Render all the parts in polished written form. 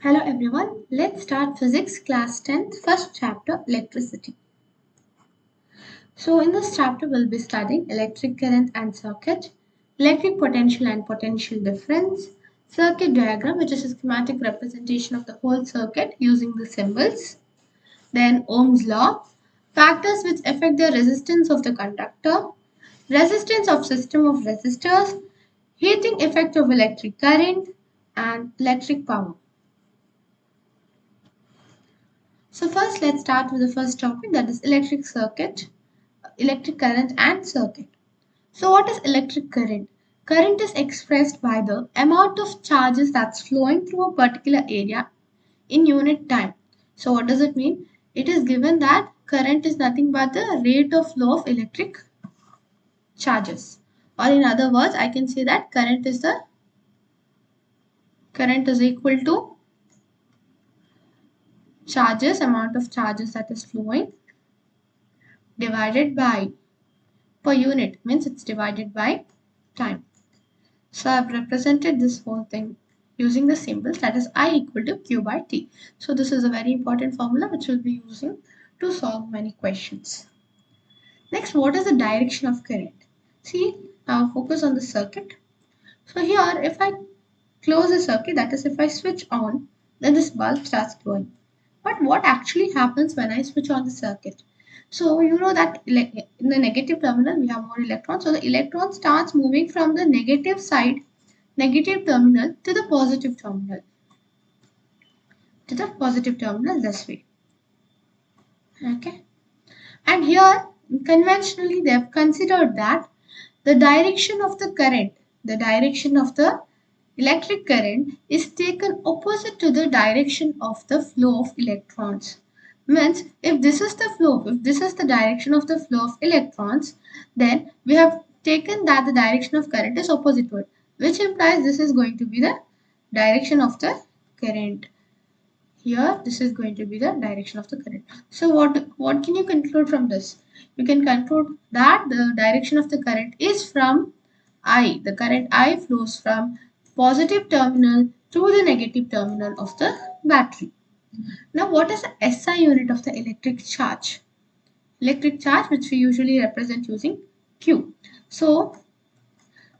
Hello everyone, let's start physics class 10th first chapter electricity. So in this chapter we'll be studying electric current and circuit, electric potential and potential difference, circuit diagram which is a schematic representation of the whole circuit using the symbols, then Ohm's law, factors which affect the resistance of the conductor, resistance of system of resistors, heating effect of electric current and electric power. So first let's start with the first topic, that is electric circuit, electric current and circuit. So what is electric current? Current is expressed by the amount of charges that's flowing through a particular area in unit time. So what does it mean? It is given that current is nothing but the rate of flow of electric charges. Or in other words, I can say that current is equal to charges, amount of charges that is flowing divided by per unit, means it's divided by time. So I've represented this whole thing using the symbols, that is I equal to Q by T. So this is a very important formula which we'll be using to solve many questions. Next, what is the direction of current? See, now focus on the circuit. So here if I close the circuit, that is if I switch on, then this bulb starts glowing. But what actually happens when I switch on the circuit? So you know that in the negative terminal we have more electrons. So the electron starts moving from the negative side, negative terminal to the positive terminal. This way. Okay. And here conventionally they have considered that the direction of the current, the direction of the electric current is taken opposite to the direction of the flow of electrons. Means if this is the direction of the flow of electrons, then we have taken that the direction of current is opposite to it, which implies this is going to be the direction of the current. Here this is going to be the direction of the current. So what can you conclude from this? You can conclude that the direction of the current is from I. The current I flows from positive terminal to the negative terminal of the battery. Now what is the SI unit of the electric charge? Electric charge, which we usually represent using Q. So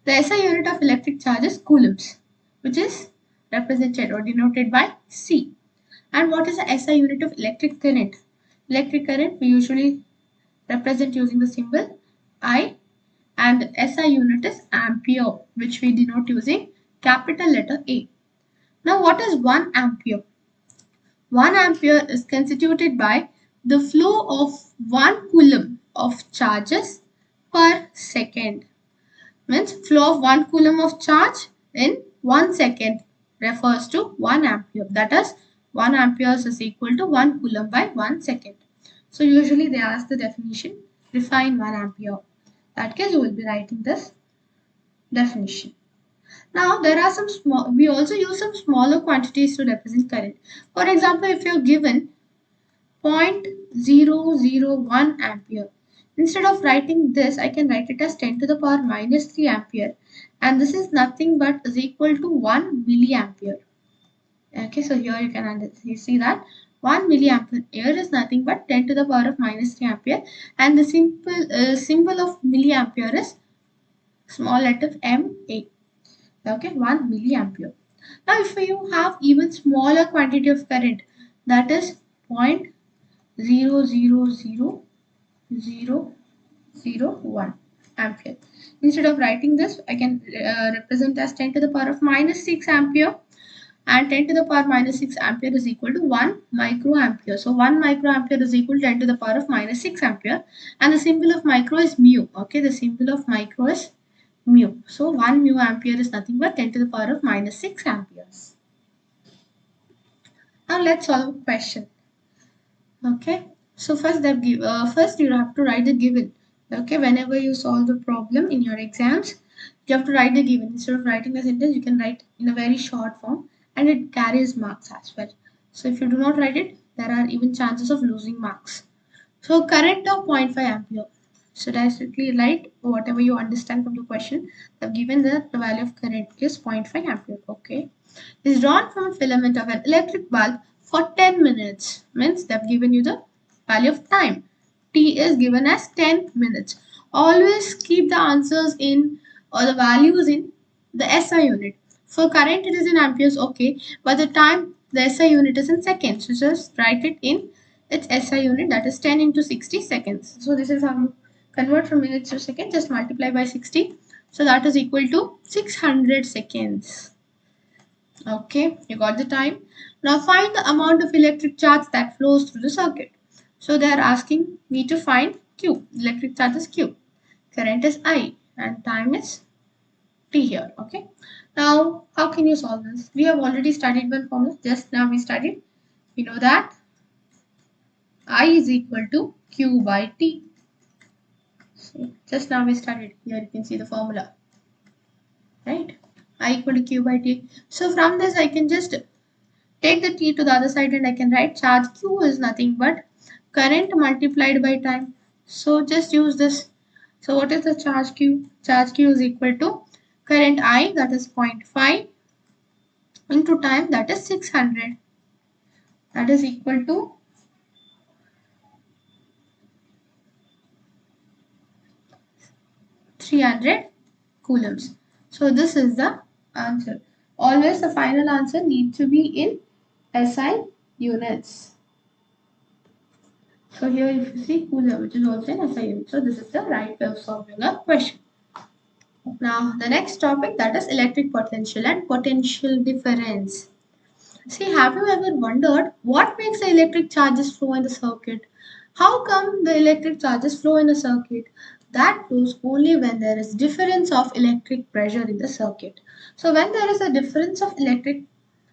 the SI unit of electric charge is coulombs, which is represented or denoted by C. And what is the SI unit of electric current? Electric current we usually represent using the symbol I, and the SI unit is ampere, which we denote using capital letter A. Now what is 1 ampere? 1 ampere is constituted by the flow of 1 coulomb of charges per second. Means flow of 1 coulomb of charge in 1 second refers to 1 ampere. That is 1 ampere is equal to 1 coulomb by 1 second. So usually they ask the definition, define 1 ampere. That case you will be writing this definition. Now there are we also use some smaller quantities to represent current. For example, if you are given 0.001 ampere, instead of writing this, I can write it as 10 to the power minus 3 ampere, and this is nothing but is equal to 1 milliampere. Okay, so here you see that 1 milliampere is nothing but 10 to the power of minus 3 ampere, and the symbol of milliampere is small letter MA. Okay, 1 milliampere. Now if you have even smaller quantity of current, that is 0.00001 ampere. Instead of writing this, I can represent as 10 to the power of minus 6 ampere, and 10 to the power minus 6 ampere is equal to 1 microampere. So 1 microampere is equal to 10 to the power of minus 6 ampere, and the symbol of micro is mu. Okay, the symbol of micro is mu. So 1 mu ampere is nothing but 10 to the power of minus 6 amperes. Now let's solve a question. Okay, so first you have to write the given. Okay, whenever you solve the problem in your exams, you have to write the given. Instead of writing the sentence, you can write in a very short form, and it carries marks as well. So if you do not write it, there are even chances of losing marks. So current of 0.5 ampere. Should I strictly write whatever you understand from the question? They've given that the value of current is 0.5 ampere. Okay. Is drawn from a filament of an electric bulb for 10 minutes. Means they've given you the value of time. T is given as 10 minutes. Always keep the answers in or the values in the SI unit. For current it is in amperes, okay, but the time the SI unit is in seconds. So just write it in its SI unit, that is 10 into 60 seconds. So this is how you convert from minutes to seconds. Just multiply by 60. So that is equal to 600 seconds. Okay, you got the time. Now find the amount of electric charge that flows through the circuit. So they are asking me to find Q. Electric charge is Q. Current is I and time is T here. Okay. Now how can you solve this? We have already studied one formula. Just now we studied. We know that I is equal to Q by T. See, just now we studied. Here you can see the formula. Right? I equal to Q by T. So from this I can just take the T to the other side and I can write charge Q is nothing but current multiplied by time. So just use this. So what is the charge Q? Charge Q is equal to current I, that is 0.5, into time, that is 600. That is equal to 300 coulombs. So this is the answer. Always the final answer needs to be in SI units. So here if you see coulomb, which is also in SI unit. So this is the right way of solving a question. Now the next topic, that is electric potential and potential difference. See, have you ever wondered what makes the electric charges flow in the circuit? How come the electric charges flow in a circuit? That flows only when there is difference of electric pressure in the circuit. So when there is a difference of electric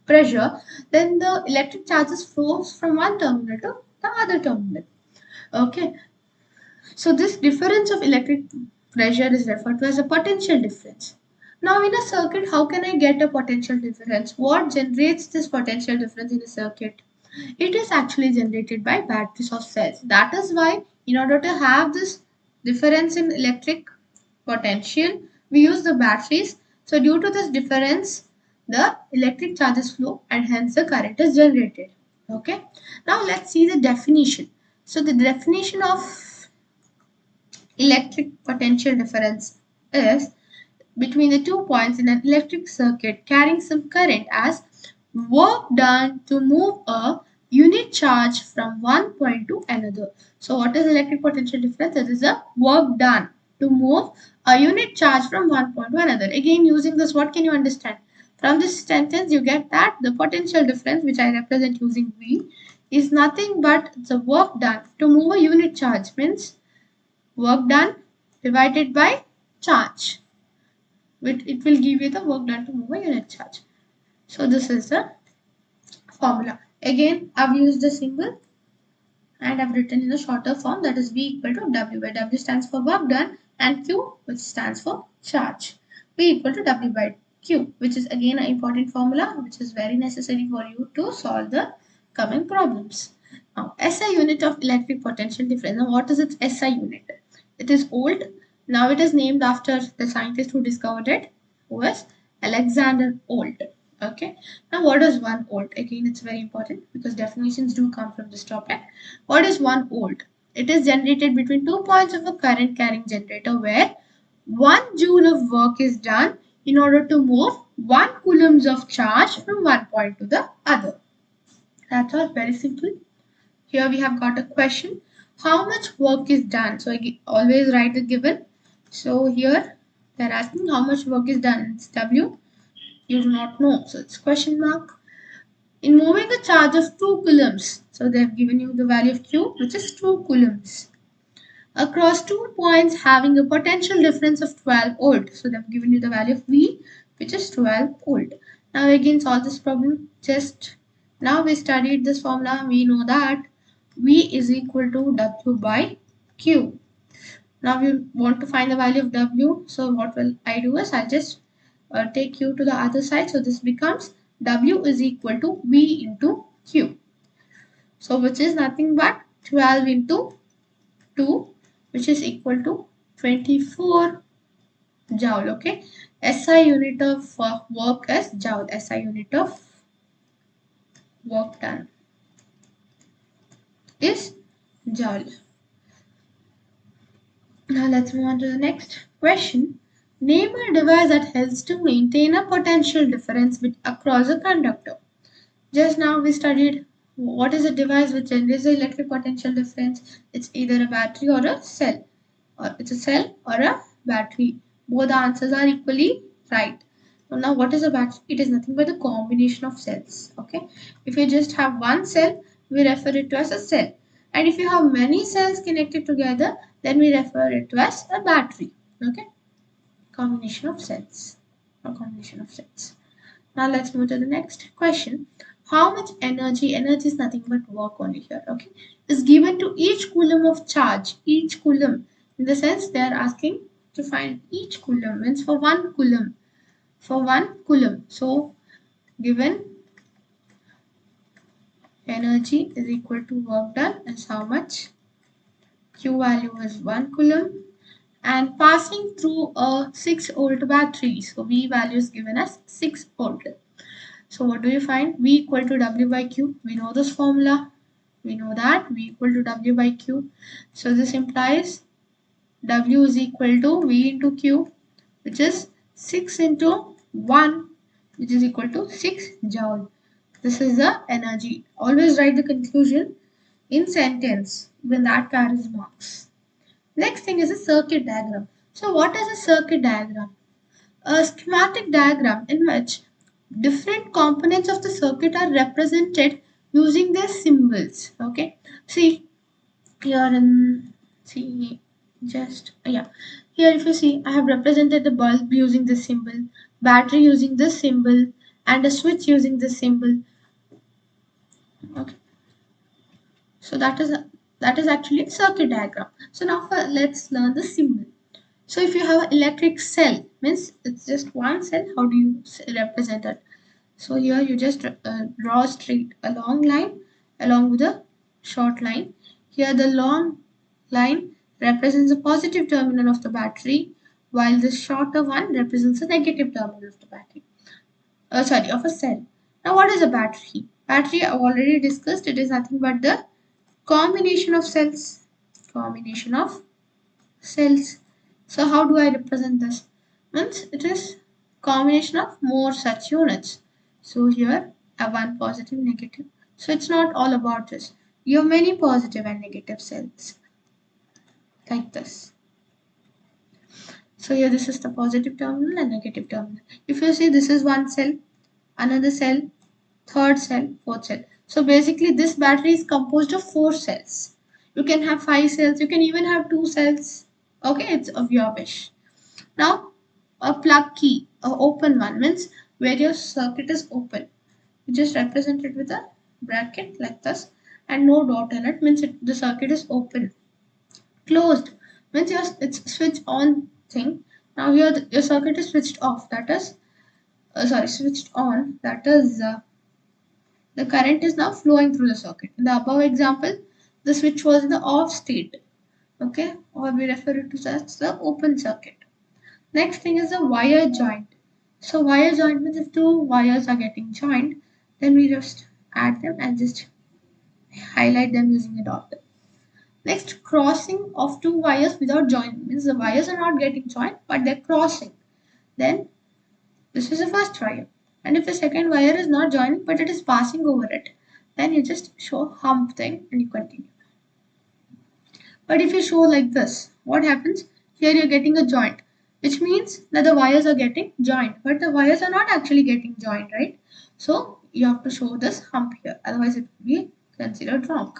pressure, then the electric charges flows from one terminal to the other terminal. Okay. So this difference of electric pressure is referred to as a potential difference. Now in a circuit, how can I get a potential difference? What generates this potential difference in a circuit? It is actually generated by batteries of cells. That is why in order to have this difference in electric potential, we use the batteries. So due to this difference, the electric charges flow and hence the current is generated. Okay. Now let's see the definition. So the definition of electric potential difference is between the 2 points in an electric circuit carrying some current as work done to move a unit charge from one point to another. So what is electric potential difference? It is a work done to move a unit charge from one point to another. Again, using this, what can you understand? From this sentence, you get that the potential difference, which I represent using V, is nothing but the work done to move a unit charge, means work done divided by charge. It will give you the work done to move a unit charge. So this is the formula. Again, I've used the symbol and I've written in a shorter form, that is V equal to W, where W stands for work done and Q, which stands for charge. V equal to W by Q, which is again an important formula which is very necessary for you to solve the coming problems. Now, SI unit of electric potential difference. Now, what is its SI unit? It is old. Now it is named after the scientist who discovered it, who was Alexander Holt. Okay. Now what is 1 volt? Again, it's very important because definitions do come from this topic. What is 1 volt? It is generated between 2 points of a current carrying generator where 1 joule of work is done in order to move 1 coulombs of charge from one point to the other. That's all, very simple. Here we have got a question. How much work is done? So I always write the given. So here they are asking how much work is done. It's W. You do not know. So it's question mark. In moving a charge of 2 coulombs, so they have given you the value of Q, which is 2 coulombs, across 2 points having a potential difference of 12 volt. So they have given you the value of V, which is 12 volt. Now again solve this problem. Just now we studied this formula. We know that V is equal to W by Q. Now we want to find the value of W. So what will I do is I'll just take Q to the other side. So this becomes W is equal to V into Q. So which is nothing but 12 into 2, which is equal to 24 joule. Okay, SI unit of work is joule. SI unit of work done is joule. Now let's move on to the next question. Name a device that helps to maintain a potential difference across a conductor. Just now we studied what is a device which generates the electric potential difference. It's either a battery or a cell. Or it's a cell or a battery. Both the answers are equally right. So now what is a battery? It is nothing but a combination of cells. Okay. If you just have one cell, we refer it to as a cell. And if you have many cells connected together, then we refer it to as a battery. Okay. Combination of cells. A combination of cells. Now let's move to the next question. How much energy is nothing but work only here, okay, is given to each coulomb of charge. Each coulomb, in the sense they are asking to find each coulomb, means for one coulomb. For one coulomb. So given energy is equal to work done is how much? Q value is 1 coulomb. And passing through a 6-volt battery. So V value is given as 6 volt. So what do you find? V equal to W by Q. We know this formula. We know that V equal to W by Q. So this implies W is equal to V into Q, which is 6 into 1, which is equal to 6 joule. This is the energy. Always write the conclusion in sentence. Even that carries marks. Next thing is a circuit diagram. So what is a circuit diagram? A schematic diagram in which different components of the circuit are represented using their symbols. Okay, see here in see just yeah here if you see, I have represented the bulb using this symbol, battery using this symbol, and a switch using this symbol. Okay, so that is actually a circuit diagram. So now let's learn the symbol. So if you have an electric cell, means it's just one cell, how do you represent it? So here you just draw straight a long line along with a short line. Here the long line represents the positive terminal of the battery, while the shorter one represents the negative terminal of the battery. Of a cell. Now what is a battery? Battery I've already discussed. It is nothing but the combination of cells. Combination of cells. So how do I represent this? Means it is combination of more such units. So here I have one positive, negative. So it's not all about this. You have many positive and negative cells like this. So here this is the positive terminal and negative terminal. If you see, this is one cell, another cell, third cell, fourth cell. So basically this battery is composed of 4 cells. You can have 5 cells, you can even have 2 cells. Okay, it's of your wish. Now a plug key, a open one, means where your circuit is open. You just represent it with a bracket like this and no dot in it, means the circuit is open. Closed means it's switch on thing. Now here your circuit is switched off, that is switched on, that is the current is now flowing through the circuit. In the above example, the switch was in the off state, okay, or we refer it to as the open circuit. Next thing is the wire joint. So wire joint means if 2 wires are getting joined, then we just add them and just highlight them using a dot. Next, crossing of 2 wires without joining means the wires are not getting joined but they're crossing. Then this is the first wire. And if the second wire is not joining but it is passing over it, then you just show hump thing and you continue. But if you show like this, what happens? Here you're getting a joint, which means that the wires are getting joined, but the wires are not actually getting joined, right? So you have to show this hump here, otherwise it will be considered wrong.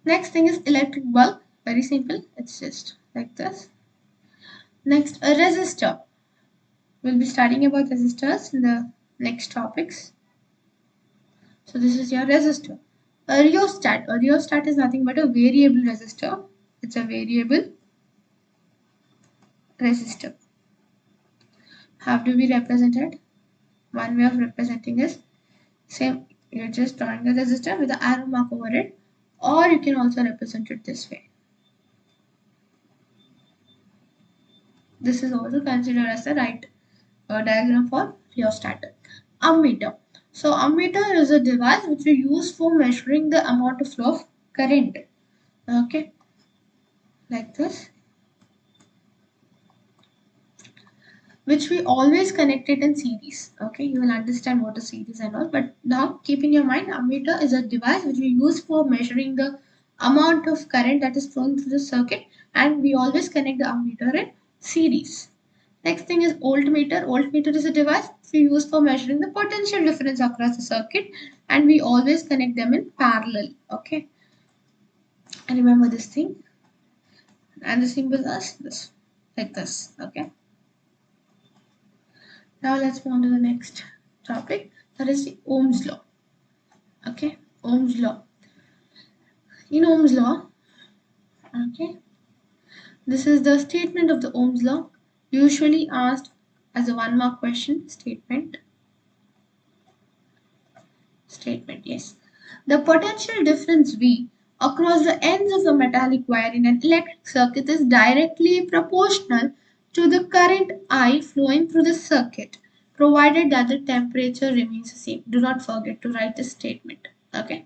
Next thing is electric bulb. Very simple, it's just like this. Next, a resistor. We'll be studying about resistors in the next topics. So this is your resistor. A rheostat. A rheostat is nothing but a variable resistor. It's a variable resistor. How do we represent it? One way of representing is same. You're just drawing a resistor with the arrow mark over it, or you can also represent it this way. This is also considered as the right diagram for rheostat. Ammeter. So ammeter is a device which we use for measuring the amount of flow of current. Okay, like this, which we always connect it in series. Okay, you will understand what a series and all. But now keep in your mind, ammeter is a device which we use for measuring the amount of current that is flowing through the circuit, and we always connect the ammeter in series. Next thing is voltmeter. Voltmeter is a device we use for measuring the potential difference across the circuit, and we always connect them in parallel. Okay, and remember this thing, and the symbol is this, like this. Okay. Now let's move on to the next topic, that is the Ohm's law. Okay, Ohm's law. In Ohm's law, okay, this is the statement of the Ohm's law, usually asked as a 1 mark question. Statement, yes. The potential difference V across the ends of a metallic wire in an electric circuit is directly proportional to the current I flowing through the circuit, provided that the temperature remains the same. Do not forget to write this statement. Okay.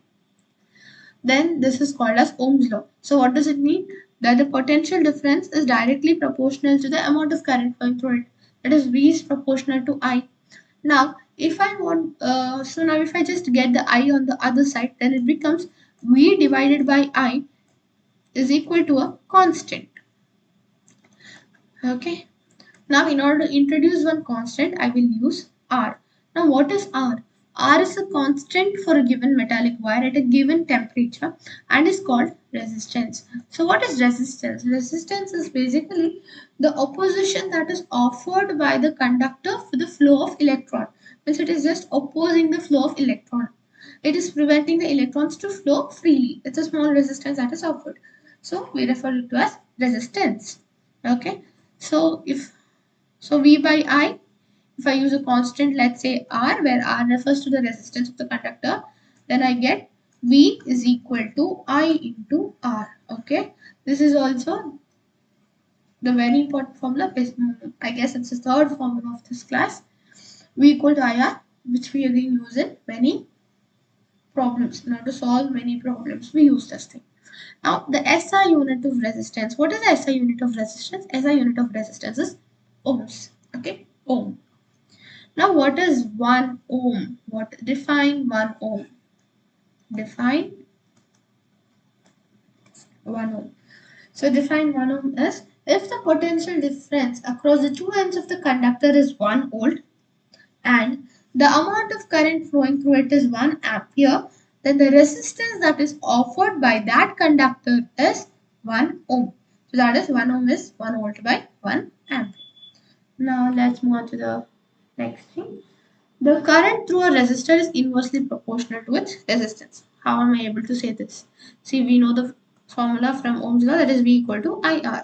Then this is called as Ohm's law. So what does it mean? That the potential difference is directly proportional to the amount of current flowing through it. That is V is proportional to I. Now, if I want, now if I just get the I on the other side, then it becomes V divided by I is equal to a constant. Okay. Now, in order to introduce one constant, I will use R. Now, what is R? R is a constant for a given metallic wire at a given temperature and is called resistance. So, what is resistance? Resistance is basically the opposition that is offered by the conductor for the flow of electron. Means it is just opposing the flow of electron. It is preventing the electrons to flow freely. It's a small resistance that is offered. So, we refer it to as resistance. Okay. So V by I, if I use a constant, let's say R, where R refers to the resistance of the conductor, then I get V is equal to I into R. Okay. This is also the very important formula. I guess it's the third formula of this class. V equal to IR, which we again use in many problems. Now to solve many problems, we use this thing. Now the SI unit of resistance. What is the SI unit of resistance? SI unit of resistance is ohms. Okay, ohm. Now what is 1 ohm? Define 1 ohm? Define 1 ohm. So define 1 ohm is if the potential difference across the two ends of the conductor is 1 volt and the amount of current flowing through it is 1 ampere, then the resistance that is offered by that conductor is 1 ohm. So that is 1 ohm is 1 volt by 1 ampere. Now let's move on to the next thing. The current through a resistor is inversely proportional to its resistance. How am I able to say this? See, we know the formula from Ohm's law, that is V equal to IR.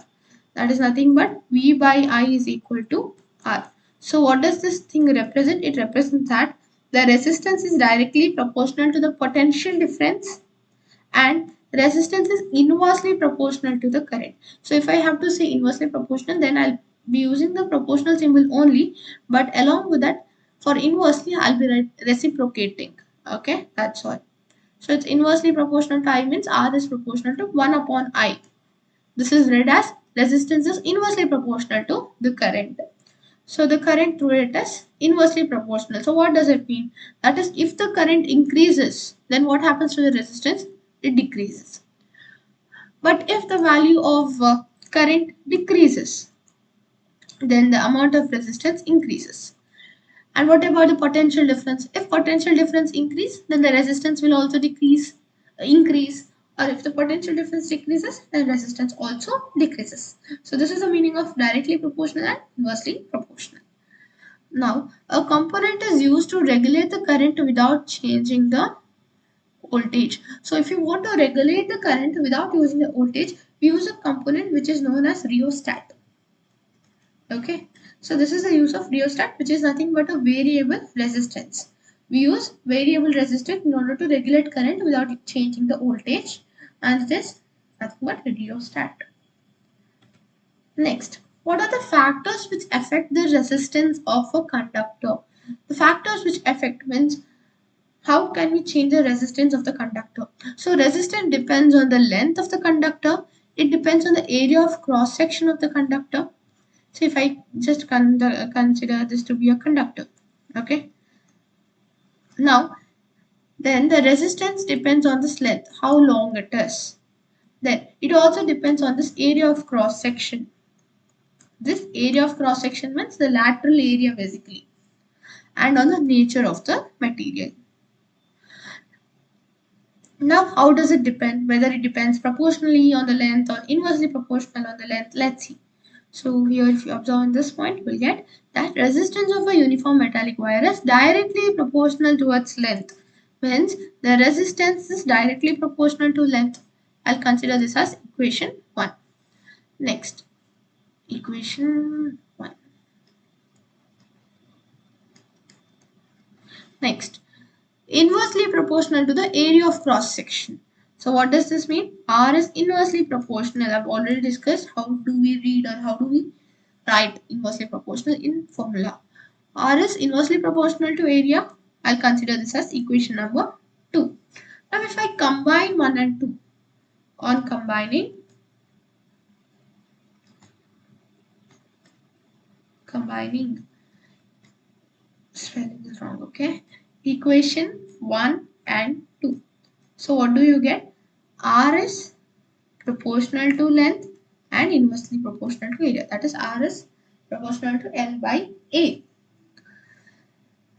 That is nothing but V by I is equal to R. So what does this thing represent? It represents that the resistance is directly proportional to the potential difference and resistance is inversely proportional to the current. So if I have to say inversely proportional, then I'll be using the proportional symbol only, but along with that, for inversely I'll be reciprocating. Okay, that's all. So it's inversely proportional to I means R is proportional to 1 upon I. This is read as resistance is inversely proportional to the current. So the current through it is inversely proportional. So what does it mean? That is, if the current increases, then what happens to the resistance? It decreases. But if the value of current decreases, then the amount of resistance increases. And what about the potential difference? If potential difference increase, then the resistance will also increase. Or if the potential difference decreases, then resistance also decreases. So this is the meaning of directly proportional and inversely proportional. Now, a component is used to regulate the current without changing the voltage. So if you want to regulate the current without using the voltage, we use a component which is known as rheostat. Okay, so this is the use of rheostat, which is nothing but a variable resistance. We use variable resistance in order to regulate current without changing the voltage, and it is nothing but a rheostat. Next, What are the factors which affect the resistance of a conductor? The factors which affect means how can we change the resistance of the conductor? So resistance depends on the length of the conductor. It depends on the area of cross section of the conductor. So if I just consider this to be a conductor, okay. Now then the resistance depends on this length, how long it is. Then it also depends on this area of cross section. This area of cross section means the lateral area basically, and on the nature of the material. Now, how does it depend? Whether it depends proportionally on the length or inversely proportional on the length, let's see. So here if you observe on this point, we'll get that resistance of a uniform metallic wire is directly proportional to its length. Means the resistance is directly proportional to length. I'll consider this as equation 1. Next, equation 1. Next, inversely proportional to the area of cross section. So what does this mean? R is inversely proportional. I've already discussed how do we read or how do we write inversely proportional in formula. R is inversely proportional to area. I'll consider this as equation number 2. Now if I combine 1 and 2, on combining, spelling is wrong, okay, equation 1 and 2. So what do you get? R is proportional to length and inversely proportional to area. That is R is proportional to L by A.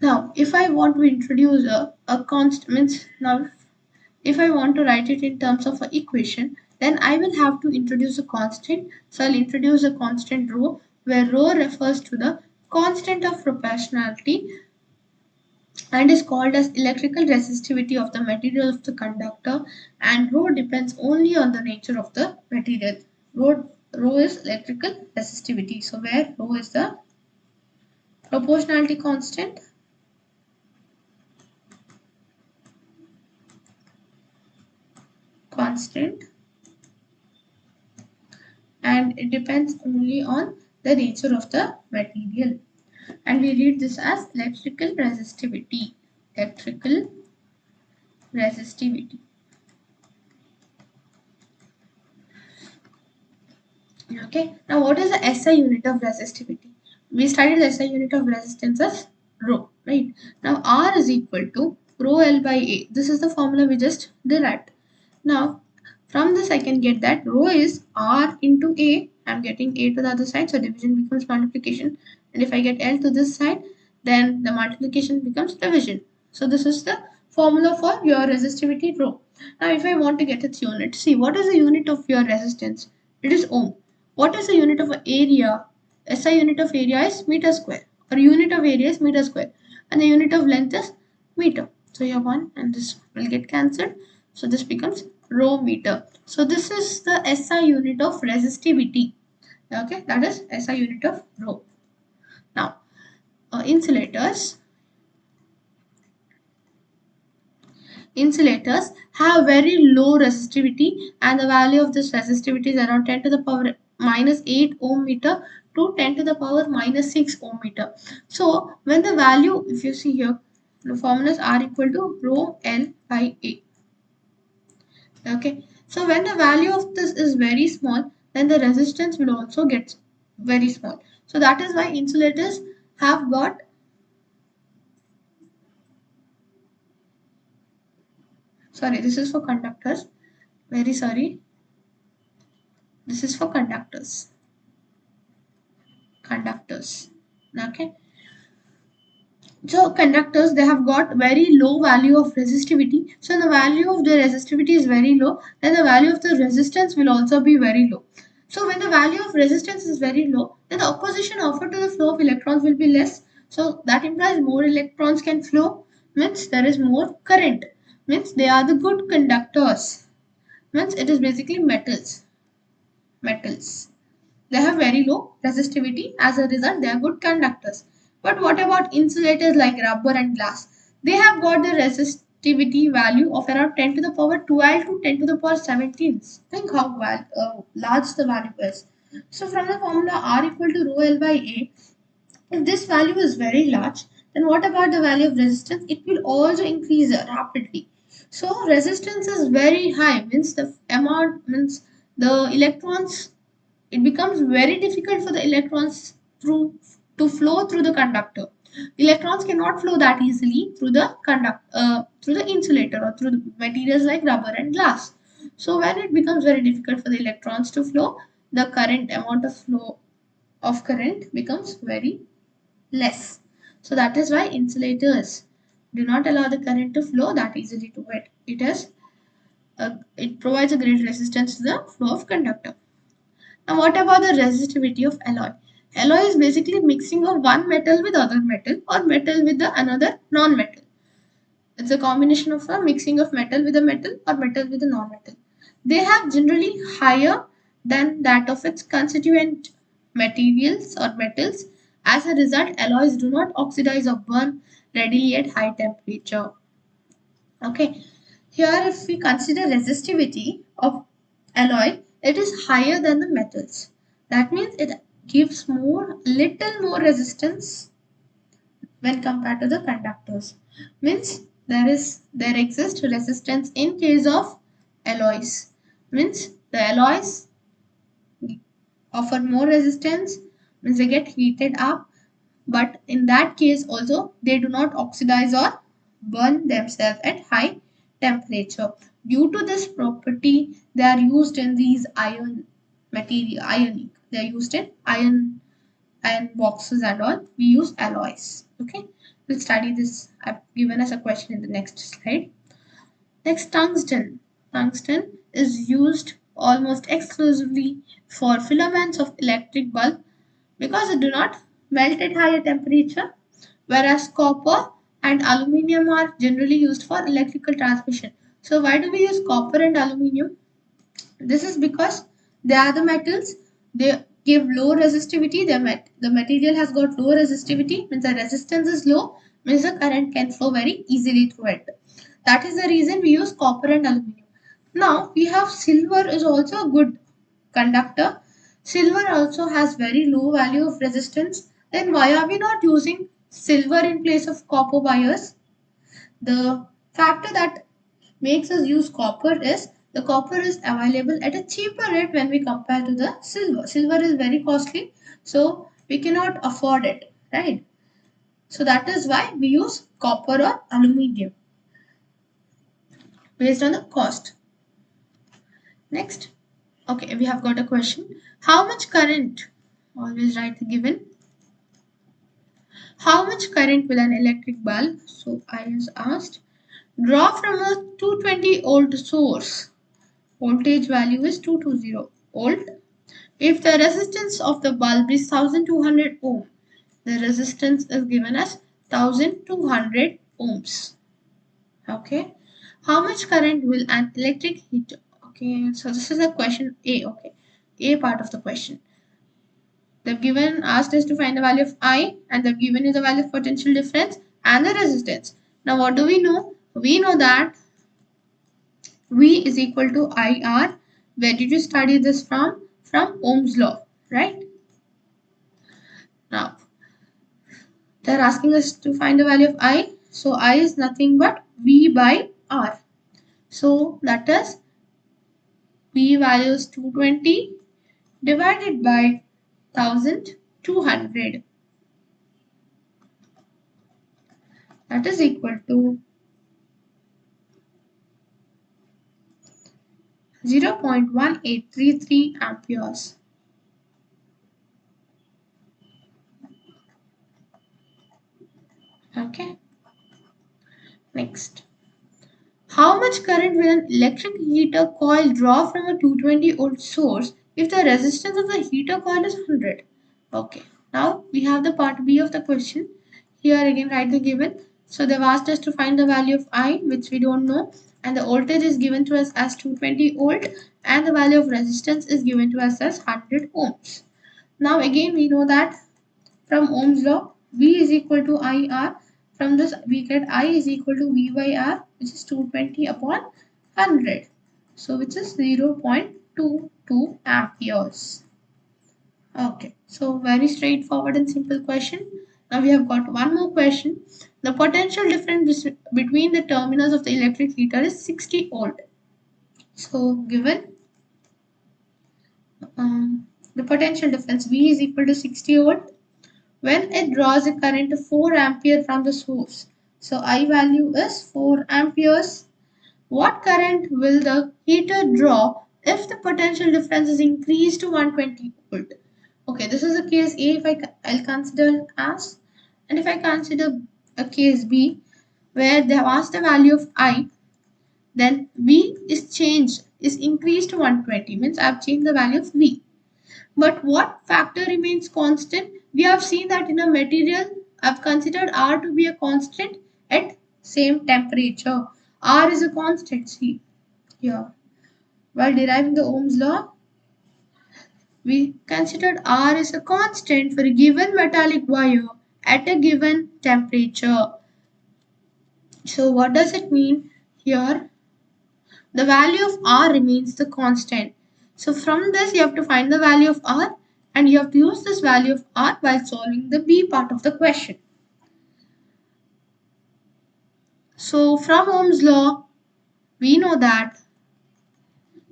Now, if I want to introduce a constant, means now if I want to write it in terms of an equation, then I will have to introduce a constant. So I'll introduce a constant rho, where rho refers to the constant of proportionality and is called as electrical resistivity of the material of the conductor, and rho depends only on the nature of the material. Rho is electrical resistivity. So where rho is the proportionality constant, and it depends only on the nature of the material, and we read this as electrical resistivity. Electrical resistivity. Okay, now what is the SI unit of resistivity? We studied the SI unit of resistance as rho, right? Now R is equal to rho L by A. This is the formula we just derived. Now from this I can get that rho is R into A. I'm getting A to the other side, so division becomes multiplication. And if I get L to this side, then the multiplication becomes division. So this is the formula for your resistivity rho. Now if I want to get its unit, see what is the unit of your resistance? It is ohm. What is the unit of area? SI unit of area is meter square, or unit of area is meter square, and the unit of length is meter. So you have 1 and this will get cancelled. So this becomes rho meter. So this is the SI unit of resistivity. Okay, that is SI unit of rho. Now, insulators have very low resistivity, and the value of this resistivity is around 10 to the power minus 8 ohm meter to 10 to the power minus 6 ohm meter. So when the value, if you see here, the formulas are equal to rho L by A. Okay, so when the value of this is very small, then the resistance will also get very small. So that is why insulators have got, sorry, this is for conductors, very sorry, this is for conductors. Okay, so conductors, they have got very low value of resistivity. So the value of the resistivity is very low, then the value of the resistance will also be very low. So when the value of resistance is very low, then the opposition offered to the flow of electrons will be less. So that implies more electrons can flow, means there is more current, means they are the good conductors, means it is basically metals. They have very low resistivity. As a result, they are good conductors. But what about insulators like rubber and glass? They have got the resistivity value of around 10 to the power 12 to 10 to the power 17. Think how large the value is. So from the formula R equal to rho L by A, if this value is very large, then what about the value of resistance? It will also increase rapidly. So resistance is very high, means the amount, means the electrons, it becomes very difficult for the electrons to flow through the conductor. Electrons cannot flow that easily through the through the insulator or through the materials like rubber and glass. So when it becomes very difficult for the electrons to flow, the current amount of flow of current becomes very less. So that is why insulators do not allow the current to flow that easily to it. It provides a great resistance to the flow of conductor. Now what about the resistivity of alloy? Alloy is basically mixing of one metal with other metal or metal with the another non-metal. It's a combination of a mixing of metal with a metal or metal with a non-metal. They have generally higher than that of its constituent materials or metals. As a result, alloys do not oxidize or burn readily at high temperature. Okay, here if we consider resistivity of alloy, it is higher than the metals. That means it gives little more resistance when compared to the conductors. Means there exists resistance in case of alloys. Means the alloys offer more resistance, means they get heated up, but in that case also they do not oxidize or burn themselves at high temperature. Due to this property, they are used in these ironing. They are used in iron boxes and all. We use alloys. Okay, we'll study this. I've given us a question in the next slide. Next, tungsten. Tungsten is used almost exclusively for filaments of electric bulb because it do not melt at higher temperature, whereas copper and aluminium are generally used for electrical transmission. So why do we use copper and aluminium? This is because they are the metals. They give low resistivity. The material has got low resistivity, means the resistance is low, means the current can flow very easily through it. That is the reason we use copper and aluminium. Now we have silver is also a good conductor. Silver also has very low value of resistance. Then why are we not using silver in place of copper wires? The factor that makes us use copper is the copper is available at a cheaper rate when we compare to the silver. Silver is very costly, so we cannot afford it, right? So that is why we use copper or aluminium based on the cost. Next, okay, we have got a question. How much current? Always write the given. How much current will an electric bulb? So I was asked. Draw from a 220 volt source. Voltage value is 220 volt. If the resistance of the bulb is 1200 ohm, the resistance is given as 1200 ohms. Okay. How much current will an electric heater? Okay. So this is a question A. Okay. A part of the question. They've given asked us to find the value of I, and they've given you the value of potential difference and the resistance. Now what do we know? We know that V is equal to IR. Where did you study this from? From Ohm's law, right? Now, they're asking us to find the value of I. So, I is nothing but V by R. So, that is V value is 220 divided by 1200. That is equal to 0.1833 amperes. Okay. Next. How much current will an electric heater coil draw from a 220 volt source if the resistance of the heater coil is 100? Okay, now we have the part B of the question. Here again write the given. So they've asked us to find the value of I, which we don't know, and the voltage is given to us as 220 volt, and the value of resistance is given to us as 100 ohms. Now again we know that from Ohm's law, V is equal to IR. From this, we get I is equal to V by R, which is 220 upon 100. So, which is 0.22 amperes. Okay, so very straightforward and simple question. Now we have got one more question. The potential difference between the terminals of the electric heater is 60 volt. So given the potential difference V is equal to 60 volt when it draws a current of 4 ampere from the source. So I value is 4 amperes. What current will the heater draw if the potential difference is increased to 120 volt? Okay, this is a case A if I'll consider as, and if I consider a case B where they have asked the value of I, then V is changed, is increased to 120, means I've changed the value of V. But what factor remains constant? We have seen that in a material, I've considered R to be a constant at same temperature. R is a constant, see here. While deriving the Ohm's law, we considered R as a constant for a given metallic wire at a given temperature. So what does it mean here? The value of R remains the constant. So from this you have to find the value of R and you have to use this value of R while solving the B part of the question. So from Ohm's law, we know that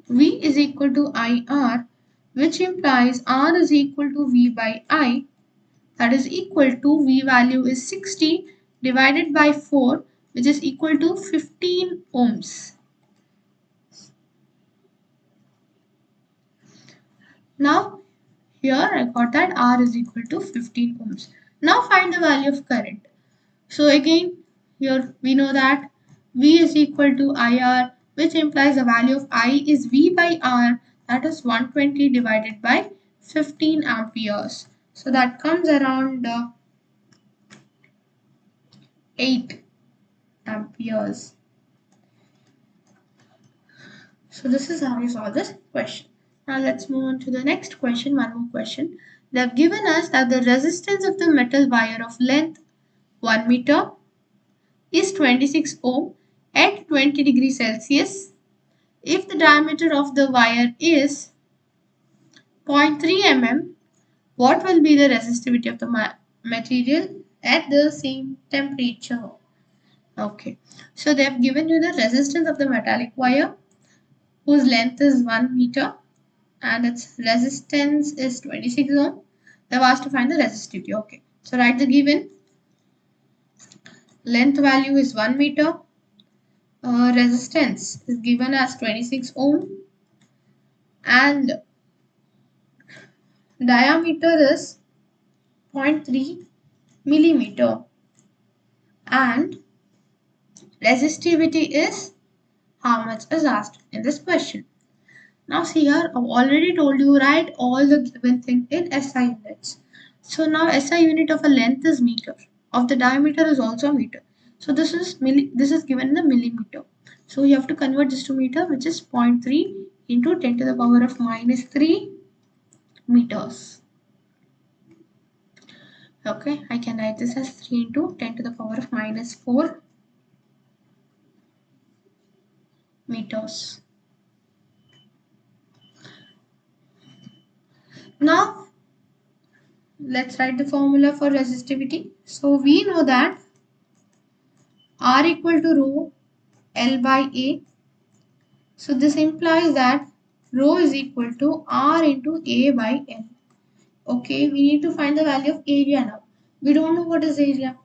V is equal to IR, which implies R is equal to V by I. That is equal to V value is 60 divided by 4, which is equal to 15 ohms. Now here I got that R is equal to 15 ohms. Now find the value of current. So again here we know that V is equal to IR, which implies the value of I is V by R, that is 120 divided by 15 amperes. So that comes around 8 amperes. So this is how you solve this question. Now let's move on to the next question, one more question. They have given us that the resistance of the metal wire of length 1 meter is 26 ohm at 20 degrees Celsius. If the diameter of the wire is 0.3 mm, what will be the resistivity of the material at the same temperature? Okay, so they have given you the resistance of the metallic wire whose length is 1 meter and its resistance is 26 ohm. They've asked to find the resistivity. Okay, so write the given. Length value is 1 meter. Resistance is given as 26 ohm and diameter is 0.3 millimeter and resistivity is how much is asked in this question. Now see here, I've already told you write all the given thing in SI units. So now SI unit of a length is meter, of the diameter is also meter. So this is given in the millimeter. So you have to convert this to meter, which is 0.3 into 10 to the power of minus 3 meters. Okay, I can write this as 3 into 10 to the power of minus 4 meters. Now let's write the formula for resistivity. So we know that R equal to rho L by A. So this implies that rho is equal to R into A by L. Okay, we need to find the value of area now. We don't know what is area.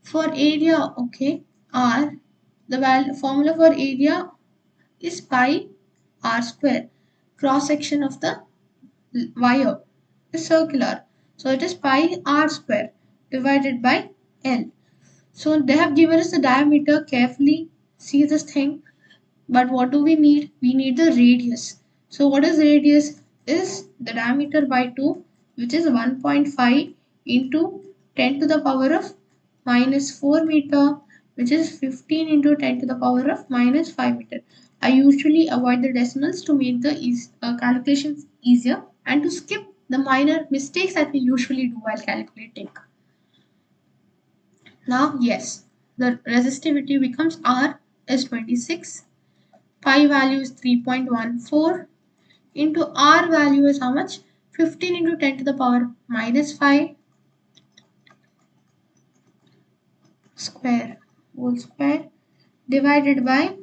For area, okay, R, the formula for area is pi R square. Cross section of the wire is circular. So it is pi R square divided by L. So they have given us the diameter. Carefully see this thing. But what do we need? We need the radius. So what is radius? Is the diameter by 2, which is 1.5 into 10 to the power of minus 4 meter, which is 15 into 10 to the power of minus 5 meter. I usually avoid the decimals to make the calculations easier and to skip the minor mistakes that we usually do while calculating. Now, yes, the resistivity becomes R is 26. Pi value is 3.14 into R value is how much? 15 into 10 to the power minus 5 square whole square divided by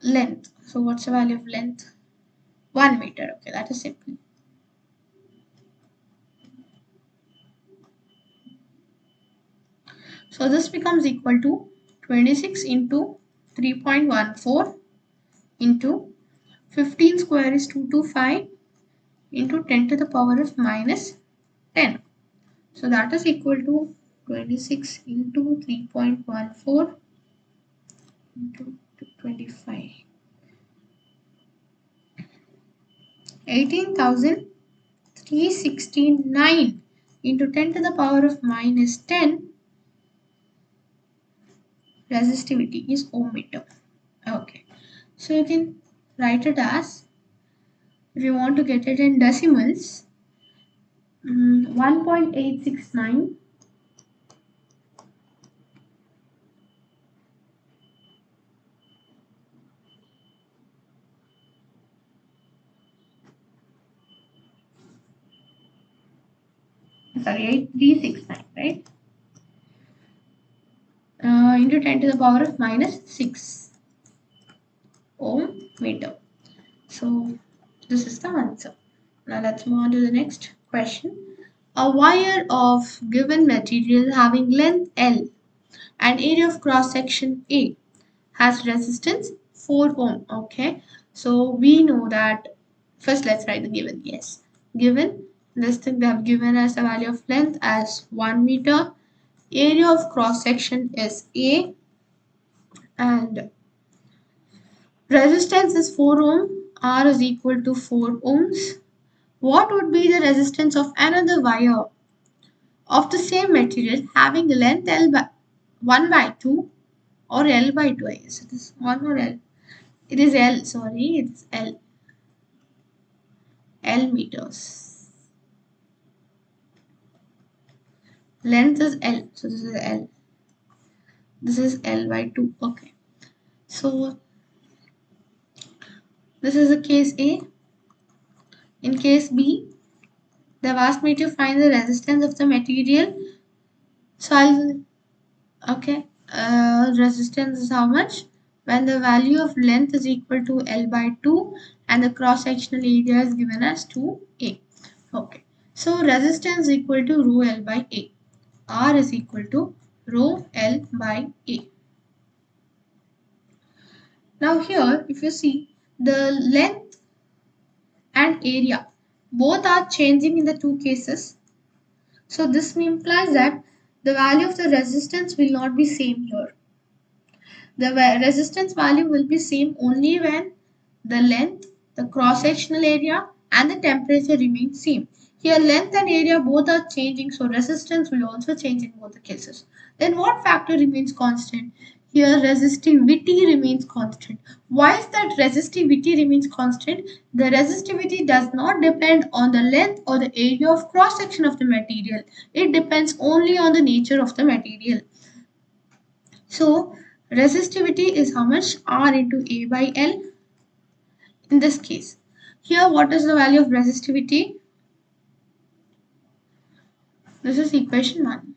length. So what's the value of length? 1 meter. Okay, that is simple. So this becomes equal to 26 into 3.14 into 15 square is 225 into 10 to the power of minus 10. So that is equal to 26 into 3.14 into 25. 18,369 into 10 to the power of minus 10 resistivity is ohm meter. Okay, so you can write it as, if you want to get it in decimals, 1.869 sorry 8369, right, into 10 to the power of minus 6 ohm meter. So this is the answer. Now let's move on to the next question. A wire of given material having length L and area of cross section A has resistance 4 ohm. Okay, so we know that, first let's write the given. Yes, given this thing they have given us a value of length as 1 meter, area of cross section is A, and resistance is 4 ohm. R is equal to 4 ohms. What would be the resistance of another wire of the same material having length L by 1 by 2 or L by 2? Is it is 1 or L? It is L, sorry, it's L. L meters. Length is L, so this is L. This is L by 2. Okay. So this is the case A. In case B, they've asked me to find the resistance of the material. So resistance is how much? When the value of length is equal to L by 2 and the cross-sectional area is given as 2A. Okay. So resistance is equal to rho L by A. R is equal to rho L by A. Now here, if you see, the length and area both are changing in the two cases. So this implies that the value of the resistance will not be same here. The resistance value will be same only when the length, the cross-sectional area and the temperature remain same. Here length and area both are changing, so resistance will also change in both the cases. Then what factor remains constant? Here resistivity remains constant. Why is that resistivity remains constant? The resistivity does not depend on the length or the area of cross-section of the material. It depends only on the nature of the material. So resistivity is how much? R into A by L. In this case, here what is the value of resistivity? This is equation 1.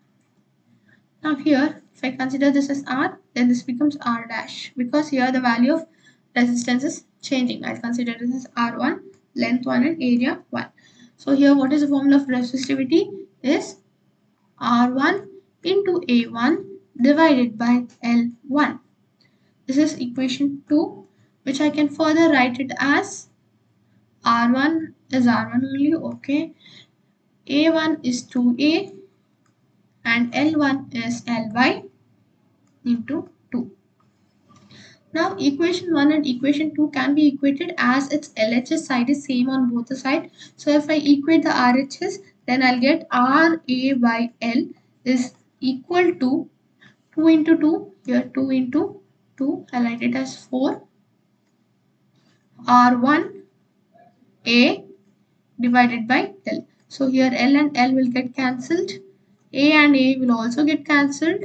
Now here, if I consider this as R, then this becomes R dash, because here the value of resistance is changing. I'll consider this as R1, length 1 and area 1. So here what is the formula of resistivity? Is R1 into A1 divided by L1. This is equation 2, which I can further write it as R1 is R1 only, okay. A1 is 2A and L1 is L by into 2. Now equation 1 and equation 2 can be equated as its LHS side is same on both the sides. So if I equate the RHS, then I'll get RA by L is equal to 2 into 2, here 2 into 2, I'll write it as 4 R1 A divided by L. So here L and L will get cancelled. A and A will also get cancelled.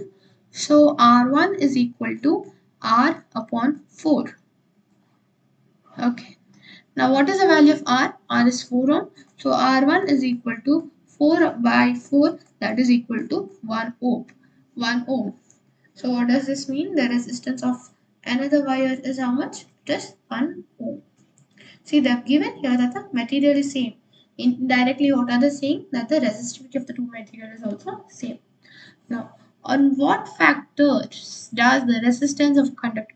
So R1 is equal to R upon 4. Okay. Now what is the value of R? R is 4 ohm. So R1 is equal to 4 by 4, that is equal to 1 ohm. 1 ohm. So what does this mean? The resistance of another wire is how much? It is 1 ohm. See, they have given here that the material is same. Indirectly, what are they saying? That the resistivity of the two material is also same. Now, on what factors does the resistance of conductor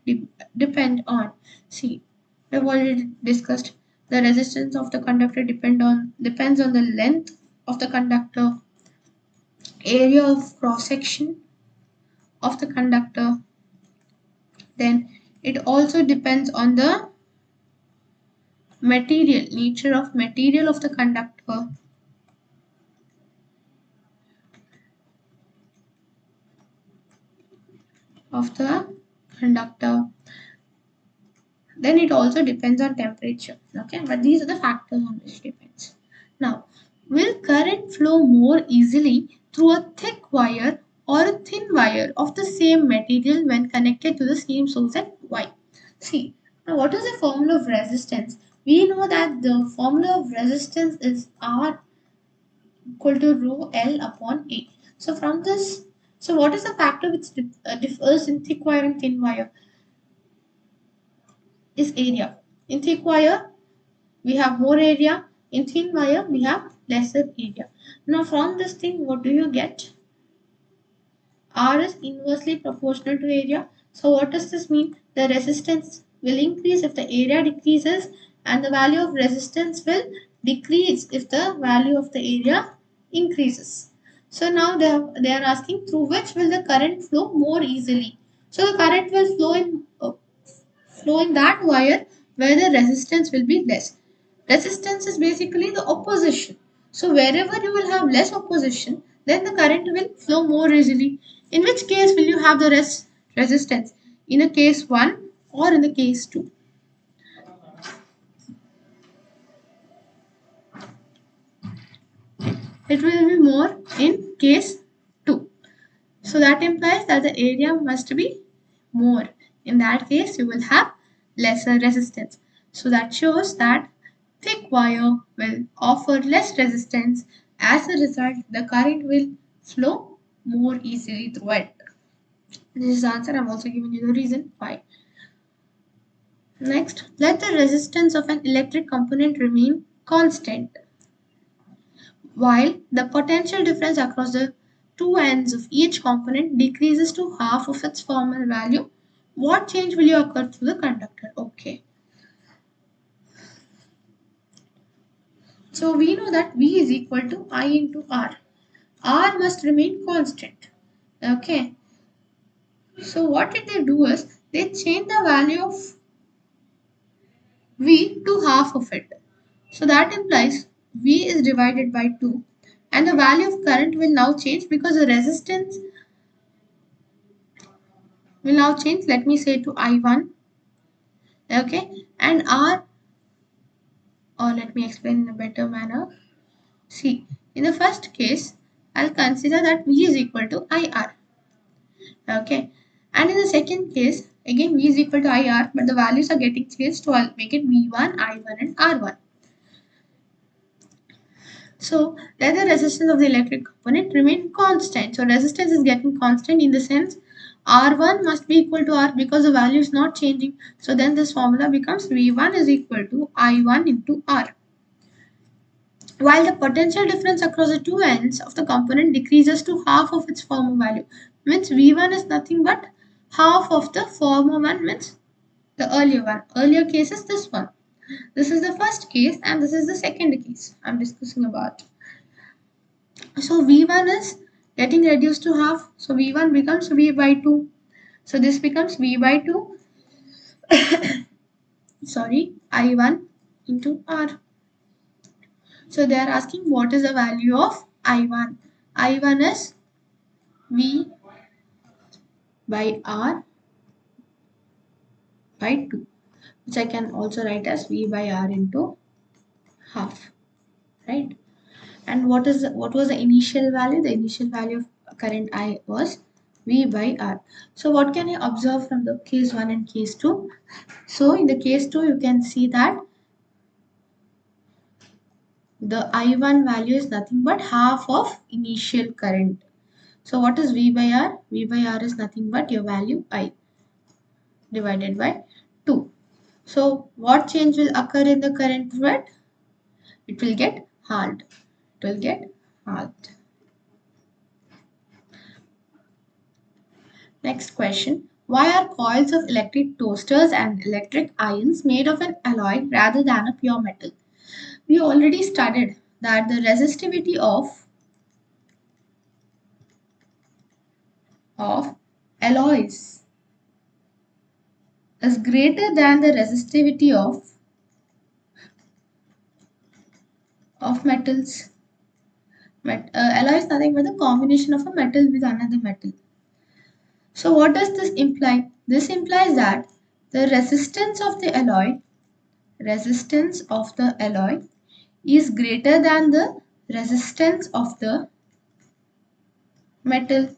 depend on? See, we have already discussed the resistance of the conductor depends on the length of the conductor, area of cross section of the conductor. Then it also depends on the nature of material of the conductor. Of the conductor. Then it also depends on temperature. Okay, but these are the factors on which depends. Now, will current flow more easily through a thick wire or a thin wire of the same material when connected to the same source and why? See, now what is the formula of resistance? We know that the formula of resistance is R equal to rho L upon A. So from this, so what is the factor which differs in thick wire and thin wire? Is area. In thick wire, we have more area. In thin wire, we have lesser area. Now from this thing, what do you get? R is inversely proportional to area. So what does this mean? The resistance will increase if the area decreases, and the value of resistance will decrease if the value of the area increases. So now they are asking through which will the current flow more easily. So the current will flow in that wire where the resistance will be less. Resistance is basically the opposition. So wherever you will have less opposition, then the current will flow more easily. In which case will you have the resistance? In a case 1 or in the case 2? It will be more in case 2. So that implies that the area must be more. In that case, you will have lesser resistance. So that shows that thick wire will offer less resistance. As a result, the current will flow more easily through it. This is the answer. I'm also giving you the reason why. Next, let the resistance of an electric component remain constant, while the potential difference across the two ends of each component decreases to half of its former value. What change will occur through the conductor? Okay. So we know that V is equal to I into R. R must remain constant. Okay. So what did they do is they change the value of V to half of it. So that implies V is divided by 2, and the value of current will now change because the resistance will now change. Let me say to I1. Okay, and R, or let me explain in a better manner. See, in the first case, I'll consider that V is equal to IR. Okay, and in the second case, again V is equal to IR, but the values are getting changed, so I'll make it V1, I1, and R1. So let the resistance of the electric component remain constant. So resistance is getting constant in the sense R1 must be equal to R because the value is not changing. So then this formula becomes V1 is equal to I1 into R. While the potential difference across the two ends of the component decreases to half of its former value. Means V1 is nothing but half of the former one, means the earlier one. Earlier case is this one. This is the first case and this is the second case I'm discussing about. So V1 is getting reduced to half. So V1 becomes V by 2. So this becomes V by 2. Sorry, I1 into R. So they are asking what is the value of I1. I1 is V by R by 2, which I can also write as V by R into half, right? And what was the initial value? The initial value of current I was V by R. So what can you observe from the case 1 and case 2? So in the case 2, you can see that The I1 value is nothing but half of initial current. So what is V by R? V by R is nothing but your value I divided by 2. So what change will occur in the current thread? It will get halved. It will get halved. Next question. Why are coils of electric toasters and electric irons made of an alloy rather than a pure metal? We already studied that the resistivity of alloys is greater than the resistivity of metals. Alloy is nothing but the combination of a metal with another metal. So what does this imply? This implies that the resistance of the alloy is greater than the resistance of the metal.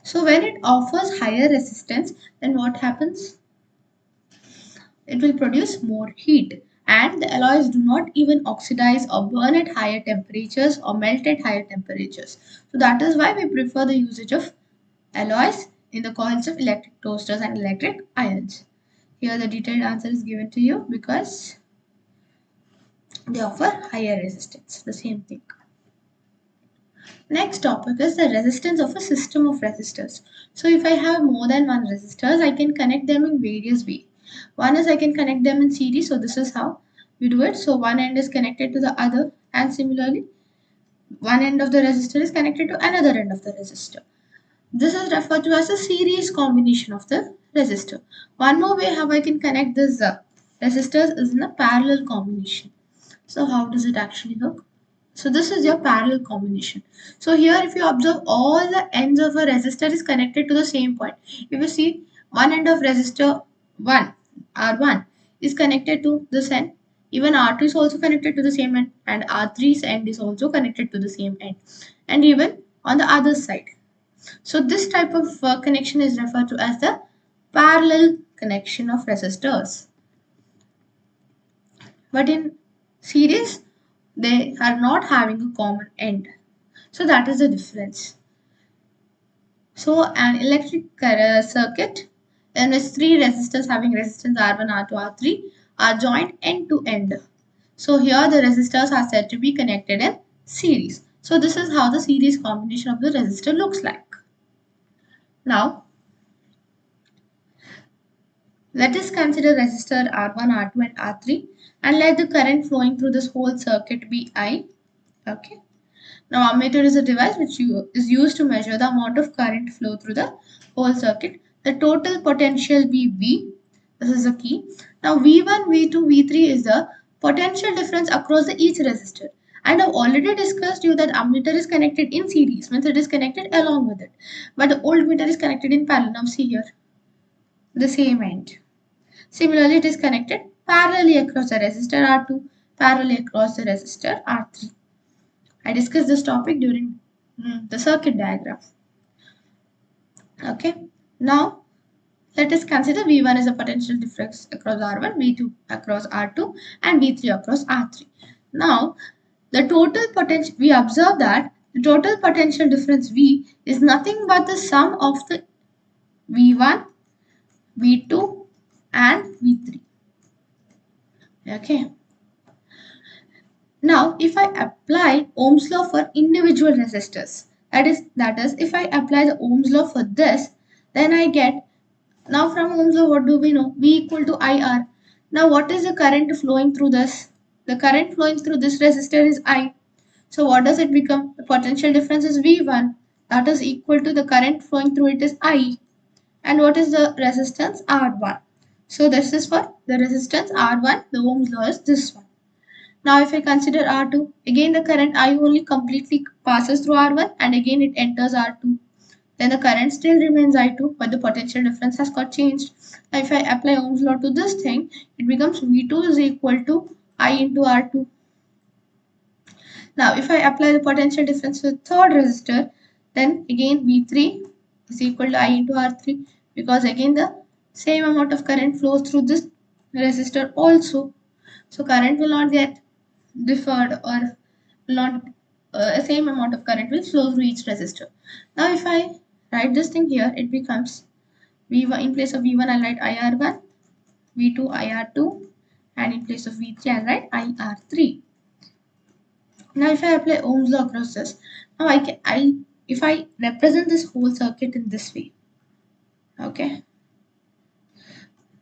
So when it offers higher resistance, then what happens? It will produce more heat, and the alloys do not even oxidize or burn at higher temperatures or melt at higher temperatures. So that is why we prefer the usage of alloys in the coils of electric toasters and electric irons. Here the detailed answer is given to you because they offer higher resistance. The same thing. Next topic is the resistance of a system of resistors. So if I have more than one resistors, I can connect them in various ways. One is I can connect them in series. So this is how we do it. So one end is connected to the other, and similarly one end of the resistor is connected to another end of the resistor. This is referred to as a series combination of the resistor. One more way how I can connect this resistors is in a parallel combination. So how does it actually look? So this is your parallel combination. So here if you observe, all the ends of a resistor is connected to the same point. If you see, one end of resistor 1, R1 is connected to this end. Even R2 is also connected to the same end, and R3's end is also connected to the same end. And even on the other side. So this type of connection is referred to as the parallel connection of resistors. But in series, they are not having a common end. So that is the difference. So an electric circuit in which three resistors having resistance R1, R2, R3 are joined end to end. So here the resistors are said to be connected in series. So this is how the series combination of the resistor looks like. Now let us consider resistor R1, R2 and R3 and let the current flowing through this whole circuit be I. Okay. Now ammeter is a device which is used to measure the amount of current flow through the whole circuit. The total potential be V. This is the key. Now V1, V2, V3 is the potential difference across each resistor. And I've already discussed you that ammeter is connected in series, means it is connected along with it. But the voltmeter is connected in parallel. Now see here, the same end. Similarly, it is connected parallelly across the resistor R2, parallelly across the resistor R3. I discussed this topic during the circuit diagram. Okay. Now, let us consider V1 is a potential difference across R1, V2 across R2, and V3 across R3. Now, the total potential, we observe that the total potential difference V is nothing but the sum of the V1, V2, and V3. Okay. Now, if I apply Ohm's law for individual resistors, that is, if I apply the Ohm's law for this, then I get, now from Ohm's law, what do we know? V equal to IR. Now, what is the current flowing through this? The current flowing through this resistor is I. So, what does it become? The potential difference is V1. That is equal to the current flowing through it is I. And what is the resistance? R1. So, this is for the resistance R1. The Ohm's law is this one. Now if I consider R2, again the current I only completely passes through R1 and again it enters R2. Then the current still remains I2, but the potential difference has got changed. Now if I apply Ohm's law to this thing, it becomes V2 is equal to I into R2. Now if I apply the potential difference to the third resistor, then again V3 is equal to I into R3, because again the same amount of current flows through this resistor also. So current will not get deferred or will not same amount of current will flow through each resistor. Now if I write this thing here, it becomes V1 in place of V1 I'll write IR1, V2 IR2, and in place of V3 I'll write IR3. Now if I apply Ohm's law across this, now if I represent this whole circuit in this way, okay,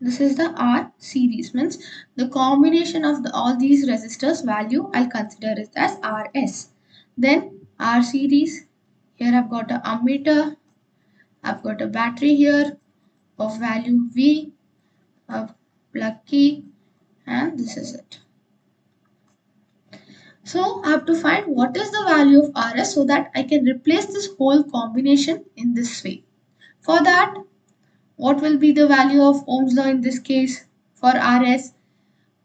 this is the R series, means the combination of all these resistors value I'll consider it as RS. Then R series, here I've got a ammeter, I've got a battery here of value V, a plug key, and this is it. So I have to find what is the value of RS so that I can replace this whole combination in this way. For that, what will be the value of Ohm's law in this case? For RS,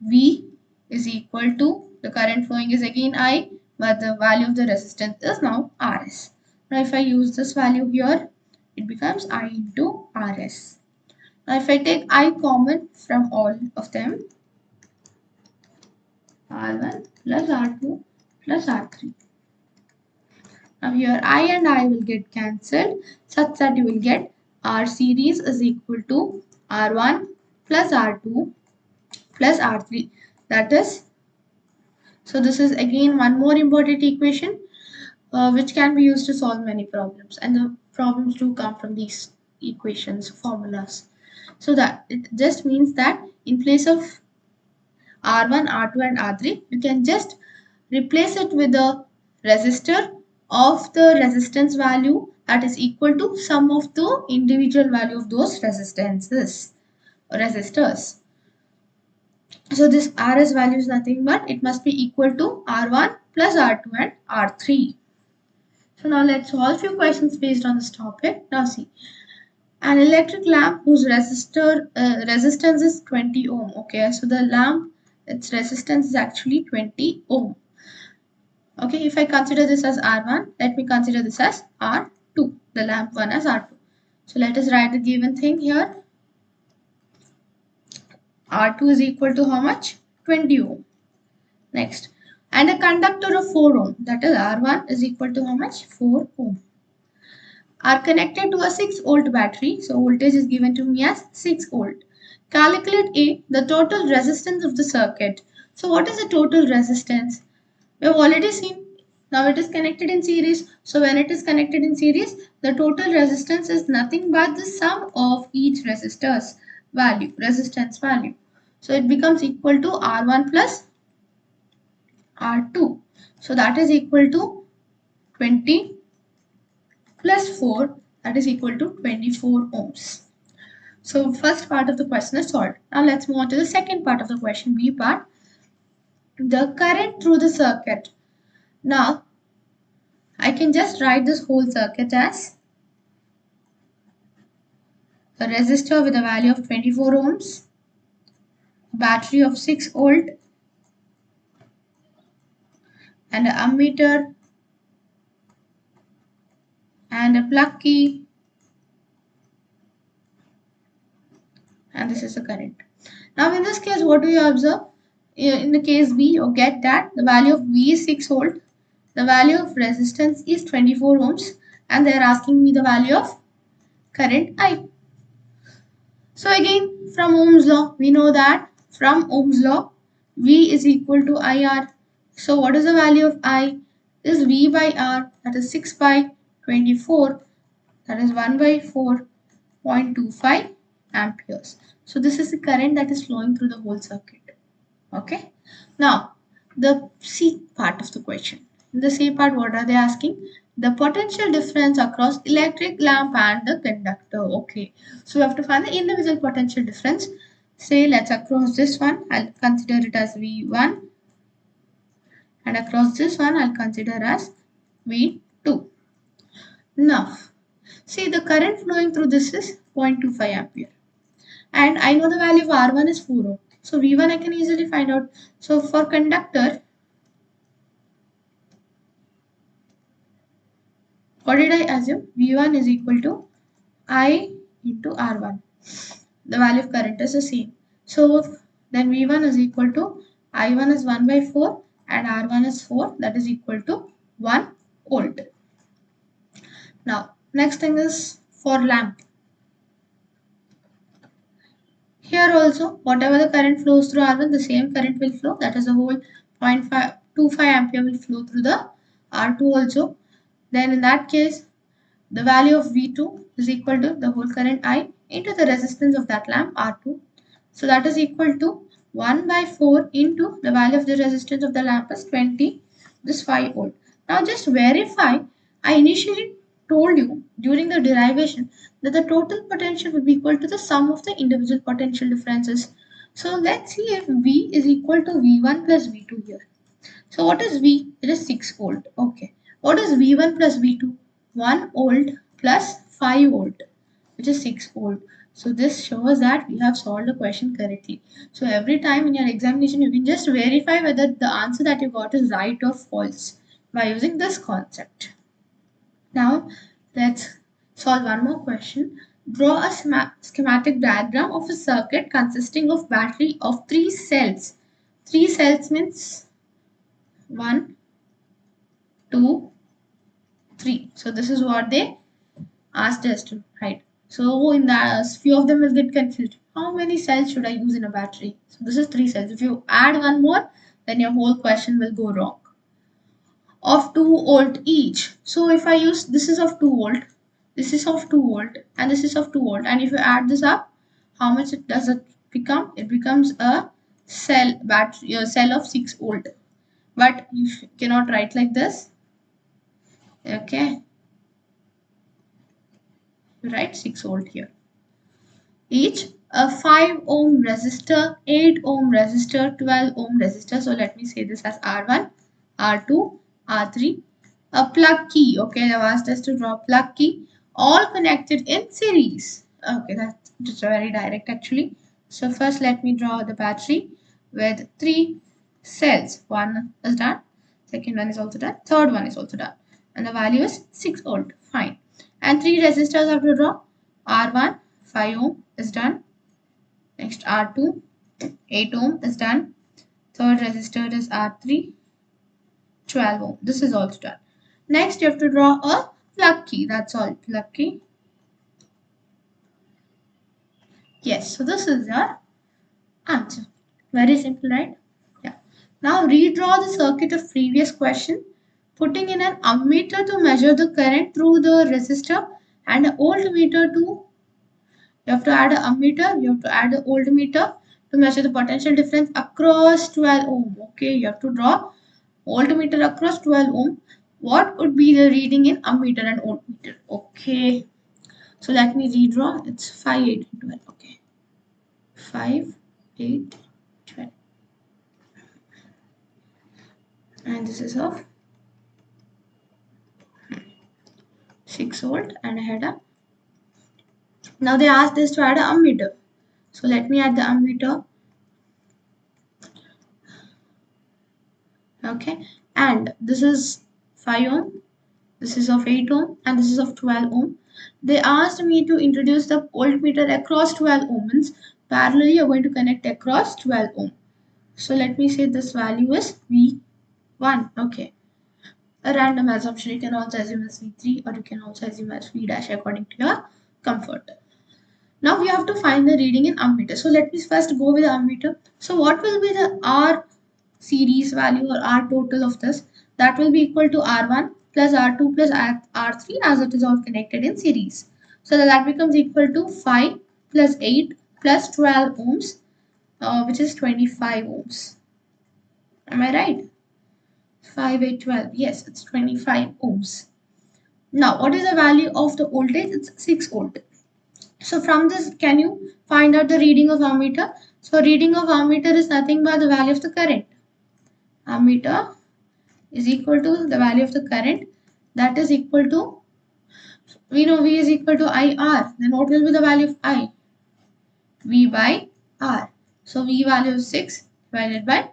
V is equal to, the current flowing is again I, but the value of the resistance is now RS. Now if I use this value here, it becomes I into RS. Now if I take I common from all of them, R1 plus R2 plus R3. Now here I and I will get cancelled such that you will get R series is equal to R1 plus R2 plus R3. That is, so this is again one more important equation which can be used to solve many problems, and the problems do come from these equations, formulas. So that it just means that in place of R1, R2 and R3, you can just replace it with a resistor of the resistance value that is equal to sum of the individual value of those resistances or resistors. So this RS value is nothing but it must be equal to R1 plus R2 and R3. So now let's solve few questions based on this topic. Now see, an electric lamp whose resistance is 20 ohm. Okay, so the lamp, its resistance is actually 20 ohm. Okay, if I consider this as R1, let me consider this as R2, the lamp one as R2. So let us write the given thing here. R2 is equal to how much? 20 ohm. Next, and a conductor of 4 ohm, that is R1 is equal to how much? 4 ohm. Are connected to a 6 volt battery. So voltage is given to me as 6 volt. Calculate A, the total resistance of the circuit. So what is the total resistance? We have already seen, now it is connected in series. So when it is connected in series, the total resistance is nothing but the sum of each resistor's value, resistance value. So it becomes equal to R1 plus R2. So that is equal to 20 plus 4, that is equal to 24 ohms. So first part of the question is solved. Now let's move on to the second part of the question, B part. The current through the circuit. Now I can just write this whole circuit as a resistor with a value of 24 ohms, battery of 6 volt, and an ammeter, and a plug key, and this is the current. Now in this case, what do you observe? In the case B, you get that the value of V is 6 volt, the value of resistance is 24 ohms, and they are asking me the value of current I. So again, from Ohm's law, we know that from Ohm's law, V is equal to IR. So what is the value of I? Is V by R, that is 6 by 24, that is 1 by 4.25 amperes. So this is the current that is flowing through the whole circuit. Okay. Now, the C part of the question. In the C part, what are they asking? The potential difference across electric lamp and the conductor. Okay. So we have to find the individual potential difference. Say let's across this one, I'll consider it as V1. And across this one, I'll consider as V2. Now, see the current flowing through this is 0.25 ampere. And I know the value of R1 is 4 ohm. So V1 I can easily find out. So for conductor, what did I assume? V1 is equal to I into R1. The value of current is the same. So then V1 is equal to I1 is 1 by 4 and R1 is 4, that is equal to 1 volt. Now next thing is for lamp. Here also whatever the current flows through R1, the same current will flow, that is the whole 0.25 ampere will flow through the R2 also. Then in that case the value of V2 is equal to the whole current I into the resistance of that lamp R2. So that is equal to 1 by 4 into the value of the resistance of the lamp is 20, this 5 volt. Now just verify, I initially told you during the derivation that the total potential will be equal to the sum of the individual potential differences. So let's see if V is equal to V1 plus V2 here. So what is V? It is 6 volt. Okay. What is V1 plus V2? 1 volt plus 5 volt, which is 6 volt. So this shows that we have solved the question correctly. So every time in your examination, you can just verify whether the answer that you got is right or false by using this concept. Now let's solve one more question. Draw a schematic diagram of a circuit consisting of battery of 3 cells. 3 cells means 1, 2, 3. So this is what they asked us to write. So in that, few of them will get confused. How many cells should I use in a battery? So this is 3 cells. If you add one more, then your whole question will go wrong. Of 2 volt each. So if I use, this is of 2 volt, this is of 2 volt, and this is of 2 volt. And if you add this up, how much does it become? It becomes a cell battery, a cell of 6 volt. But you cannot write like this. Okay. Write 6 volt here. Each a 5 ohm resistor, 8 ohm resistor, 12 ohm resistor. So let me say this as R1, R2, R3. A plug key. Okay, they've asked us to draw plug key. All connected in series. Okay, that's very direct actually. So first let me draw the battery with 3 cells. One is done. Second one is also done. Third one is also done. And the value is 6 volt. Fine. And 3 resistors I have to draw. R1, 5 ohm is done. Next R2, 8 ohm is done. Third resistor is R3, 12 ohm. This is also done. Next you have to draw a plug key. That's all. Plug key. Yes, so this is your answer. Very simple, right? Yeah. Now redraw the circuit of previous question, putting in an ammeter to measure the current through the resistor and an voltmeter to, you have to add an ammeter, you have to add a voltmeter to measure the potential difference across 12 ohm. Okay, you have to draw voltmeter across 12 ohm. What would be the reading in ammeter and voltmeter? Okay, so let me redraw. It's 5, 8, 12. Okay, 5, 8, 12. And this is of 6 volt, and I had a. Now they asked us to add an ammeter. So let me add the ammeter. Okay, and this is 5 ohm, this is of 8 ohm, and this is of 12 ohm. They asked me to introduce the voltmeter across 12 ohms. Parallelly, you're going to connect across 12 ohm. So let me say this value is V1. Okay. A random assumption. You can also assume as V3 or you can also assume as V dash according to your comfort. Now we have to find the reading in ammeter. So let me first go with the ammeter. So what will be the R series value or R total of this? That will be equal to R1 plus R2 plus R3 as it is all connected in series. So that becomes equal to 5 plus 8 plus 12 ohms, which is 25 ohms. Am I right? 5, 8, 12. Yes, it's 25 ohms. Now, what is the value of the voltage? It's 6 volt. So from this, can you find out the reading of ammeter? So reading of ammeter is nothing but the value of the current. Ammeter is equal to the value of the current, that is equal to, we know V is equal to IR. Then what will be the value of I? V by R. So V value is 6 divided by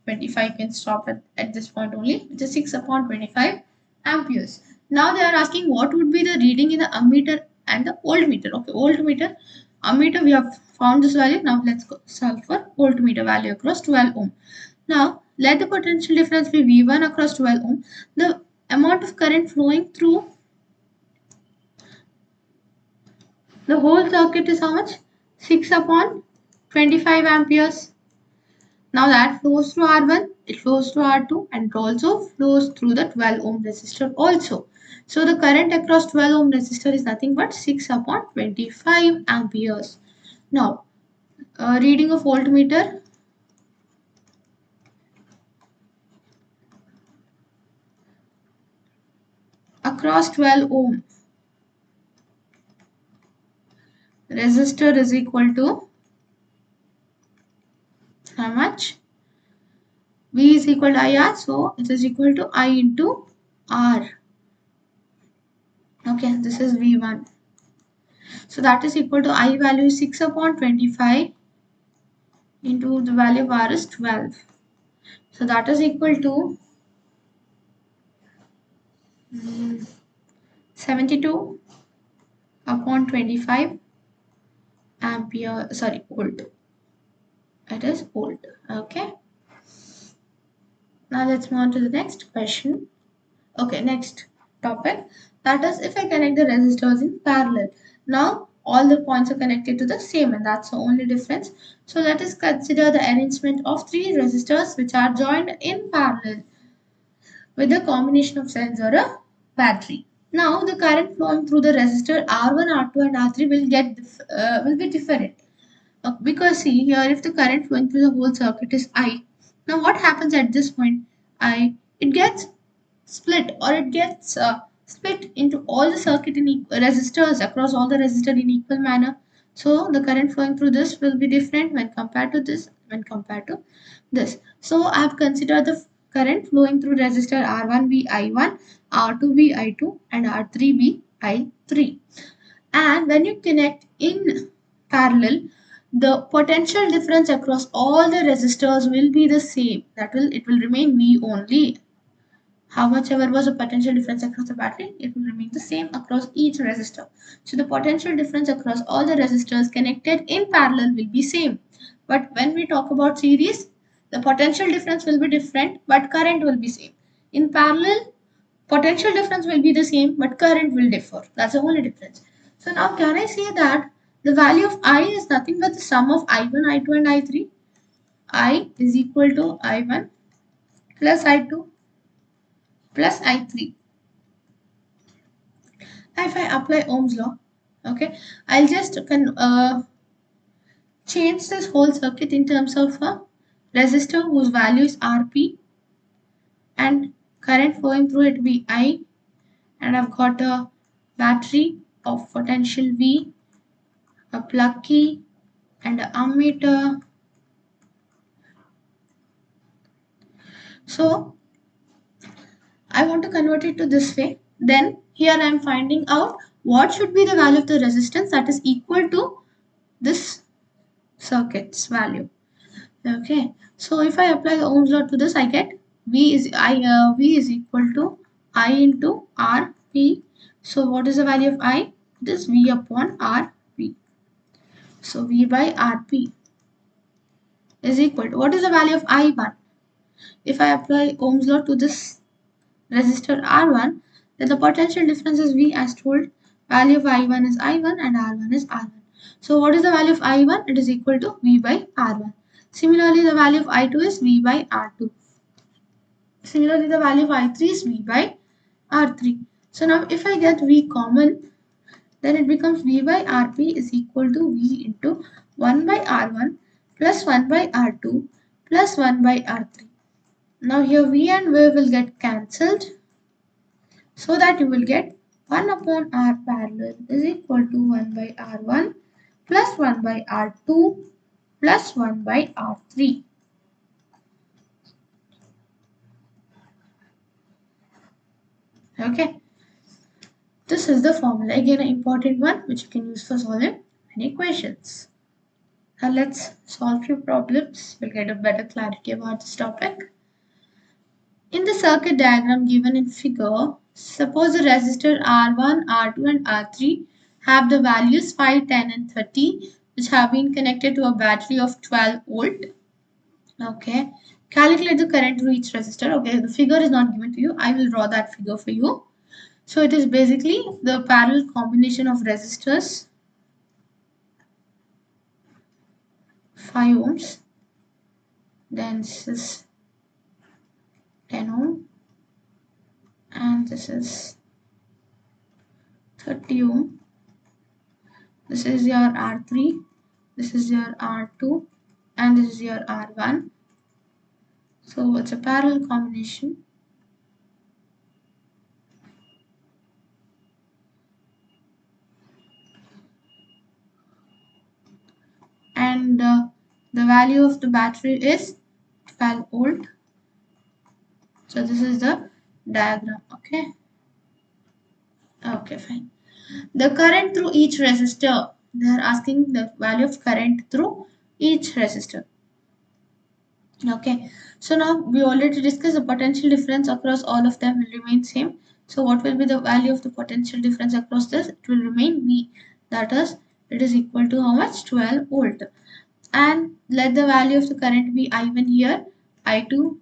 25. Can stop at this point only, which is 6 upon 25 amperes. Now they are asking what would be the reading in the ammeter and the voltmeter. Okay, voltmeter, ammeter we have found this value. Now let's go solve for voltmeter value across 12 ohm. Now let the potential difference be V1 across 12 ohm. The amount of current flowing through the whole circuit is how much? 6 upon 25 amperes. Now that flows through R1, it flows through R2, and it also flows through the 12 ohm resistor also. So the current across 12 ohm resistor is nothing but 6 upon 25 amperes. Now, reading of voltmeter. Across 12 ohm resistor is equal to how much? V is equal to IR, so it is equal to I into R. Okay, this is V1. So that is equal to I value is 6 upon 25 into the value of R is 12. So that is equal to 72 upon 25 ampere, sorry, volt. It is volt. Okay. Now let's move on to the next question. Okay, next topic. That is if I connect the resistors in parallel. Now all the points are connected to the same, and that's the only difference. So let us consider the arrangement of three resistors which are joined in parallel with a combination of cells or a battery. Now the current flowing through the resistor R1, R2 and R3 will be different. Because see here, if the current flowing through the whole circuit is I, now what happens at this point? It gets split, or it gets split into all the circuit in resistors across all the resistor in equal manner. So the current flowing through this will be different when compared to this, So I have considered the current flowing through resistor R1 be I1, R2 be I2 and R3 be I3. And when you connect in parallel, the potential difference across all the resistors will be the same. It will remain V only. How much ever was the potential difference across the battery, it will remain the same across each resistor. So the potential difference across all the resistors connected in parallel will be same. But when we talk about series, the potential difference will be different, but current will be same. In parallel, potential difference will be the same, but current will differ. That's the only difference. So now can I say that the value of I is nothing but the sum of I1, I2 and I3. I is equal to I1 plus I2 plus I3. If I apply Ohm's law, okay, I'll just change this whole circuit in terms of a resistor whose value is Rp and current flowing through it be I, and I've got a battery of potential V, a plug key and an ammeter. So I want to convert it to this way. Then here I am finding out what should be the value of the resistance that is equal to this circuit's value. Okay, so if I apply the Ohm's law to this, I get V is equal to I into Rp. So what is the value of I? It is V upon Rp. So V by Rp is equal to, what is the value of I1? If I apply Ohm's law to this resistor R1, then the potential difference is V as told. Value of I1 is I1 and R1 is R1. So what is the value of I1? It is equal to V by R1. Similarly, the value of I2 is V by R2. Similarly, the value of I3 is V by R3. So now if I get V common, then it becomes V by Rp is equal to V into 1 by R1 plus 1 by R2 plus 1 by R3. Now here V and V will get cancelled, so that you will get 1 upon R parallel is equal to 1 by R1 plus 1 by R2 plus 1 by R3. Okay. This is the formula. Again, an important one which you can use for solving many questions. Now let's solve few problems. We'll get a better clarity about this topic. In the circuit diagram given in figure, suppose the resistor R1, R2 and R3 have the values 5, 10 and 30 which have been connected to a battery of 12 volt. Okay. Calculate the current through each resistor. Okay, the figure is not given to you. I will draw that figure for you. So it is basically the parallel combination of resistors, 5 ohms, then this is 10 ohm, and this is 30 ohm. This is your R3, this is your R2, and this is your R1. So it's a parallel combination. And the value of the battery is 12 volt. So this is the diagram. Okay, fine. The current through each resistor, they are asking the value of current through each resistor. Okay, so now we already discussed the potential difference across all of them will remain same. So what will be the value of the potential difference across this? It will remain V, that is it is equal to how much? 12 volt. And let the value of the current be I1 here, I2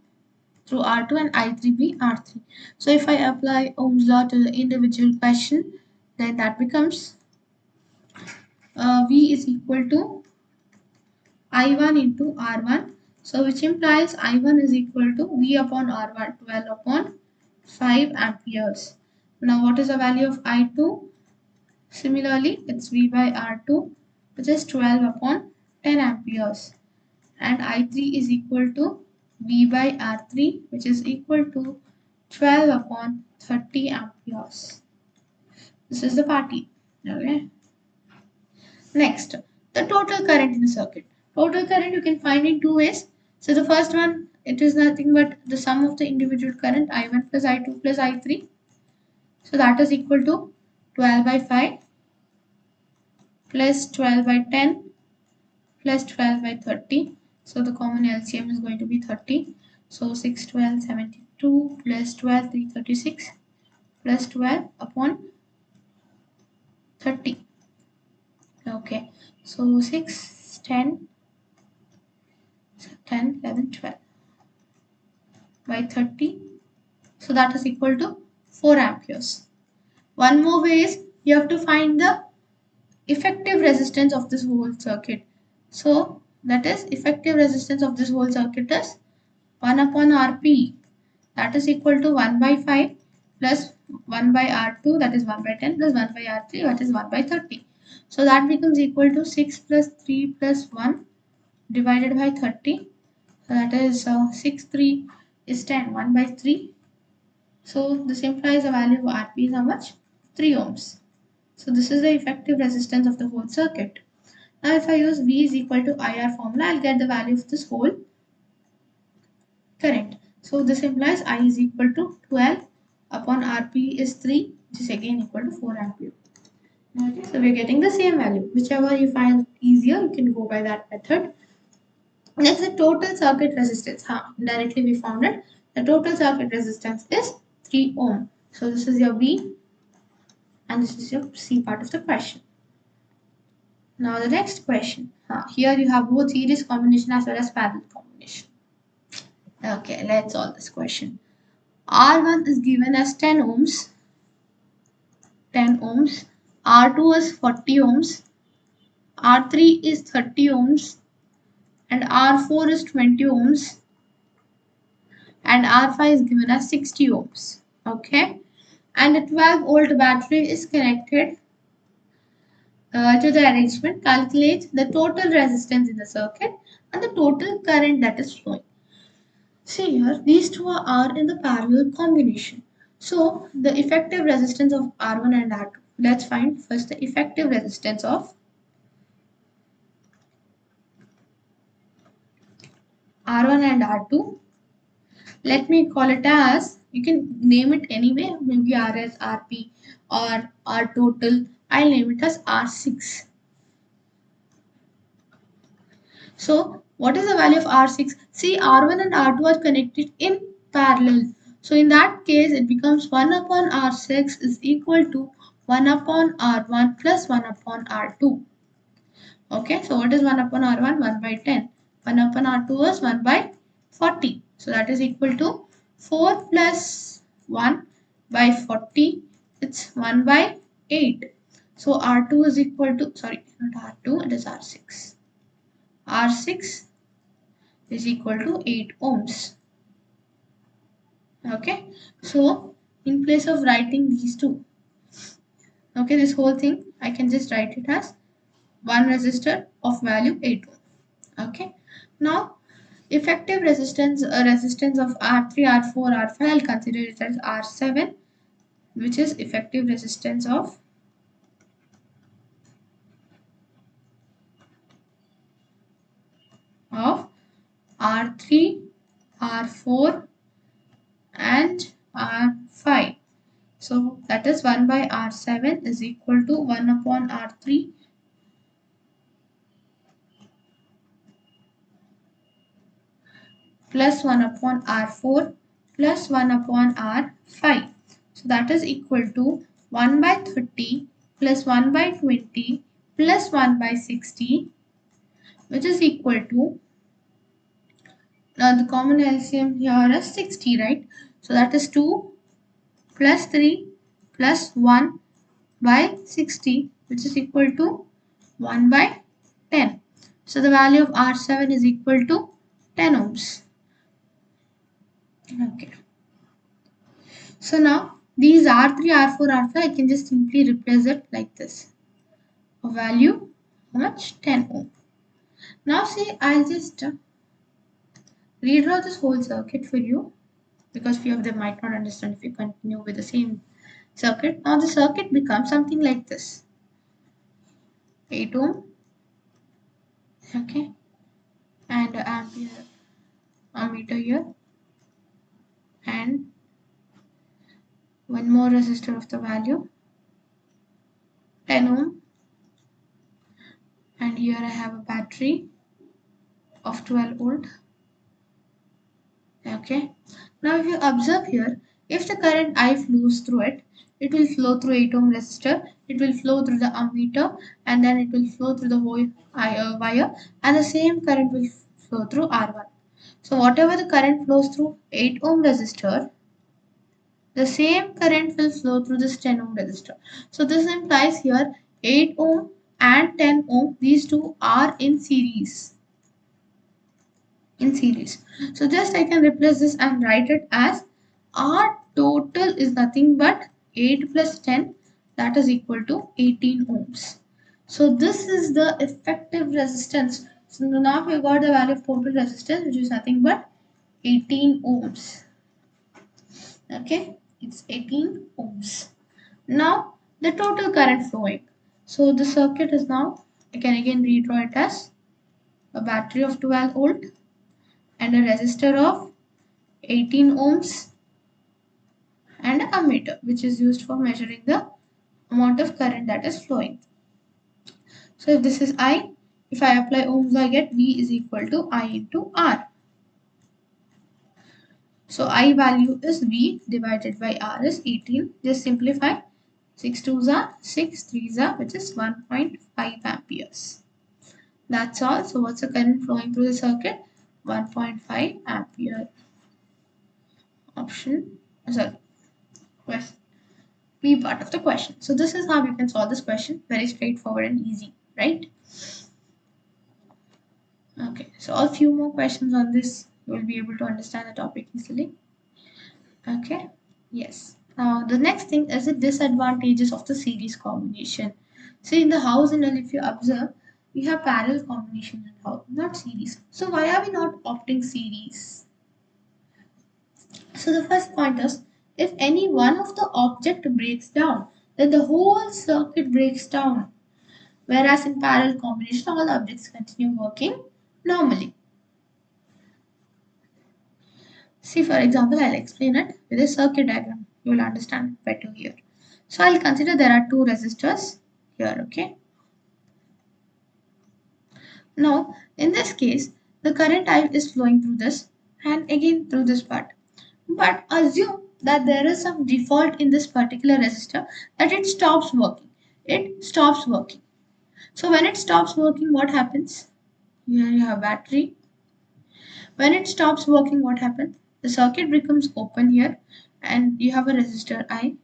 through R2, and I3 be R3. So if I apply Ohm's law to the individual question, then that becomes V is equal to I1 into R1. So which implies I1 is equal to V upon R1, 12 upon 5 amperes. Now what is the value of I2? Similarly, it's V by R2, which is 12 upon 10 amperes. And I3 is equal to V by R3, which is equal to 12 upon 30 amperes. This is the party. Okay. Next, the total current in the circuit. Total current you can find in two ways. So the first one, it is nothing but the sum of the individual current I1 plus I2 plus I3. So that is equal to 12 by 5 plus 12 by 10 plus 12 by 30. So the common LCM is going to be 30. So 6, 12, 72 plus 12, 336 plus 12 upon 30. Okay, so 6, 10, 10, 11, 12 by 30. So that is equal to 4 amperes. One more way is you have to find the effective resistance of this whole circuit. So that is effective resistance of this whole circuit is 1 upon Rp, that is equal to 1 by 5 plus 1 by R2, that is 1 by 10 plus 1 by R3, that is 1 by 30. So that becomes equal to 6 plus 3 plus 1 divided by 30. So that is 6, 3 is 10, 1 by 3. So this implies the value of Rp is how much? 3 ohms. So this is the effective resistance of the whole circuit. Now if I use V is equal to IR formula, I'll get the value of this whole current. So this implies I is equal to 12 upon Rp is 3, which is again equal to 4 ampere. Okay, so we're getting the same value. Whichever you find easier, you can go by that method. Next, the total circuit resistance. Directly we found it. The total circuit resistance is 3 ohm. So this is your B and this is your C part of the question. Now the next question. Here you have both series combination as well as parallel combination. Okay, let's solve this question. R1 is given as 10 ohms. 10 ohms. R2 is 40 ohms. R3 is 30 ohms. And R4 is 20 ohms. And R5 is given as 60 ohms. Okay. And a 12 volt battery is connected to the arrangement. Calculate the total resistance in the circuit and the total current that is flowing. See here, these two are in the parallel combination. So the effective resistance of R1 and R2. Let's find first the effective resistance of R1 and R2. Let me call it as, you can name it anyway, maybe RS, RP or R total. I'll name it as R6. So what is the value of R6? See, R1 and R2 are connected in parallel. So in that case, it becomes 1 upon R6 is equal to 1 upon R1 plus 1 upon R2. Okay, so what is 1 upon R1? 1 by 10. 1 upon R2 is 1 by 40. So that is equal to 4 plus 1 by 40. It's 1 by 8. So R2 is equal to, sorry, not R2, it is R6. R6 is equal to 8 ohms. Okay. So in place of writing these two, okay, this whole thing, I can just write it as one resistor of value 8 ohm. Okay. Now effective resistance of R3, R4, R5, I'll consider it as R7, which is effective resistance of R3, R4 and R5. So that is 1 by R7 is equal to 1 upon R3 plus 1 upon R4 plus 1 upon R5. So that is equal to 1 by 30 plus 1 by 20 plus 1 by 60, which is equal to, now the common LCM here is 60, right? So that is 2 plus 3 plus 1 by 60, which is equal to 1 by 10. So the value of R7 is equal to 10 ohms. Okay. So now these R3, R4, R5, I can just simply replace it like this. A value, how much? 10 ohm. Now see, I'll just redraw this whole circuit for you, because few of them might not understand if you continue with the same circuit. Now the circuit becomes something like this. 8 ohm, okay, and ampere ammeter here, and one more resistor of the value 10 ohm, and here I have a battery of 12 volt. Okay, now if you observe here, if the current I flows through it, it will flow through 8 ohm resistor, it will flow through the ammeter, and then it will flow through the whole wire, and the same current will flow through R1. So whatever the current flows through 8 ohm resistor, the same current will flow through this 10 ohm resistor. So this implies here 8 ohm and 10 ohm, these two are in series. So just I can replace this and write it as R total is nothing but 8 plus 10, that is equal to 18 ohms. So this is the effective resistance. So now we got the value of total resistance, which is nothing but 18 ohms. Okay, it's 18 ohms. Now the total current flowing. So the circuit is now, I can again redraw it as a battery of 12 volt and a resistor of 18 ohms and a ammeter, which is used for measuring the amount of current that is flowing. So if this is I, if I apply ohms, I get V is equal to I into R. So I value is V divided by R is 18. Just simplify. 6 2s are 6 3s are, which is 1.5 amperes. That's all. So what's the current flowing through the circuit? 1.5 ampere. Option, sorry, question. Be part of the question. So this is how you can solve this question. Very straightforward and easy, right? Okay, so a few more questions on this. You will be able to understand the topic easily. Okay, yes. Now the next thing is the disadvantages of the series combination. See, in the house and all, if you observe, we have parallel combination in house, not series. So why are we not opting series? So the first point is, if any one of the object breaks down, then the whole circuit breaks down. Whereas in parallel combination, all objects continue working normally. See, for example, I'll explain it with a circuit diagram. You will understand better here. So I'll consider there are two resistors here, okay? Now, in this case, the current I is flowing through this and again through this part. But assume that there is some default in this particular resistor that it stops working. It stops working. So when it stops working, what happens? Here you have battery. When it stops working, what happens? The circuit becomes open here and you have a resistor I.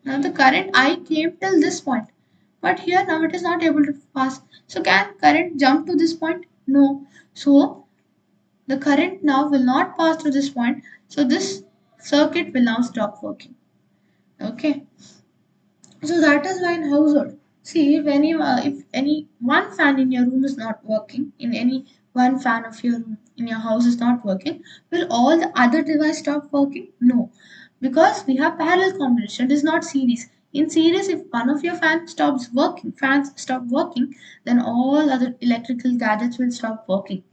Now the current I came till this point, but here now it is not able to pass. So can current jump to this point? No. So the current now will not pass to this point. So this circuit will now stop working. Okay. So that is why in household, see when you if any one fan in your room is not working, in any one fan of your room in your house is not working, will all the other device stop working? No, because we have parallel combination. It is not series. In series, if one of your fans stop working, then all other electrical gadgets will stop working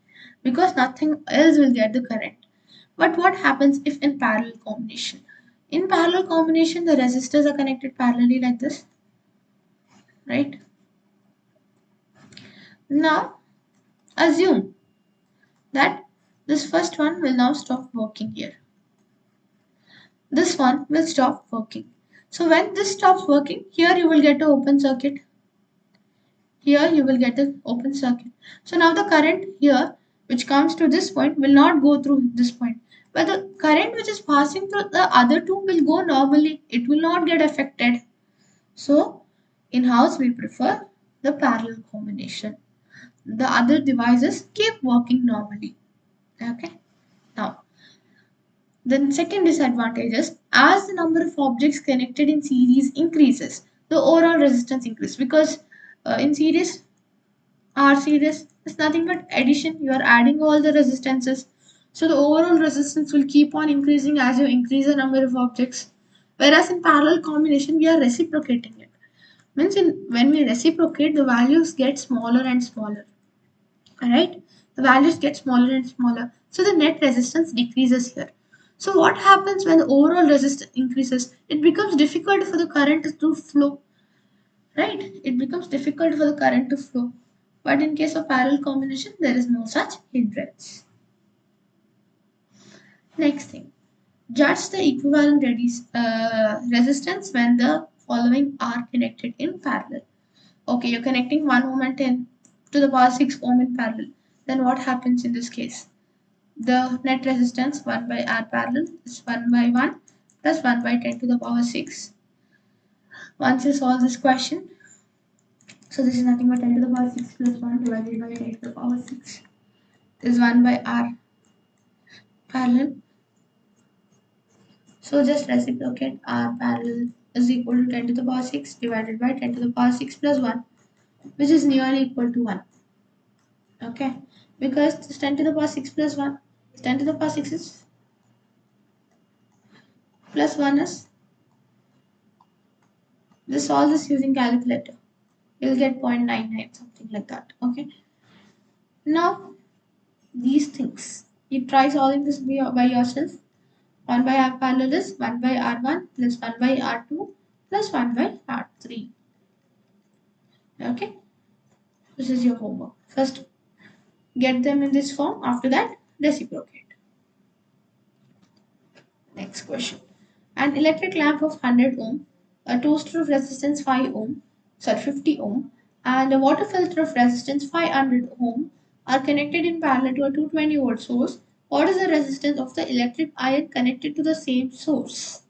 because nothing else will get the current. But what happens if in parallel combination? In parallel combination, the resistors are connected parallelly like this, right? Now, assume that this first one will now stop working here. This one will stop working. So when this stops working, here you will get an open circuit. Here you will get an open circuit. So now the current here, which comes to this point, will not go through this point. But the current which is passing through the other two will go normally. It will not get affected. So in house we prefer the parallel combination. The other devices keep working normally. Okay. Now the second disadvantage is as the number of objects connected in series increases, the overall resistance increases because in series R series is nothing but addition. You are adding all the resistances. So the overall resistance will keep on increasing as you increase the number of objects. Whereas in parallel combination, we are reciprocating it. Means when we reciprocate, the values get smaller and smaller. Alright? The values get smaller and smaller. So the net resistance decreases here. So what happens when the overall resistance increases? It becomes difficult for the current to flow. Right? It becomes difficult for the current to flow. But in case of parallel combination, there is no such hindrance. Next thing. Judge the equivalent resistance when the following are connected in parallel. Okay, you're connecting 1 ohm and 10 to the power 6 ohm in parallel. Then what happens in this case? The net resistance 1 by R parallel is 1 by 1 plus 1 by 10 to the power 6. Once you solve this question, so this is nothing but 10 to the power 6 plus 1 divided by 10 to the power 6 is 1 by R parallel. So just reciprocate R parallel is equal to 10 to the power 6 divided by 10 to the power 6 plus 1, which is nearly equal to 1. Okay, because this 10 to the power 6 plus 1, 10 to the power 6 is plus 1 is, just solve this using calculator. You'll get 0.99, something like that. Okay, now these things, you try solving this by yourself. 1 by R parallel is 1 by R1 plus 1 by R2 plus 1 by R3. Okay, this is your homework. First, get them in this form. After that, reciprocate. Next question. An electric lamp of 100 ohm, a toaster of resistance 50 ohm, and a water filter of resistance 500 ohm are connected in parallel to a 220 volt source. What is the resistance of the electric iron connected to the same source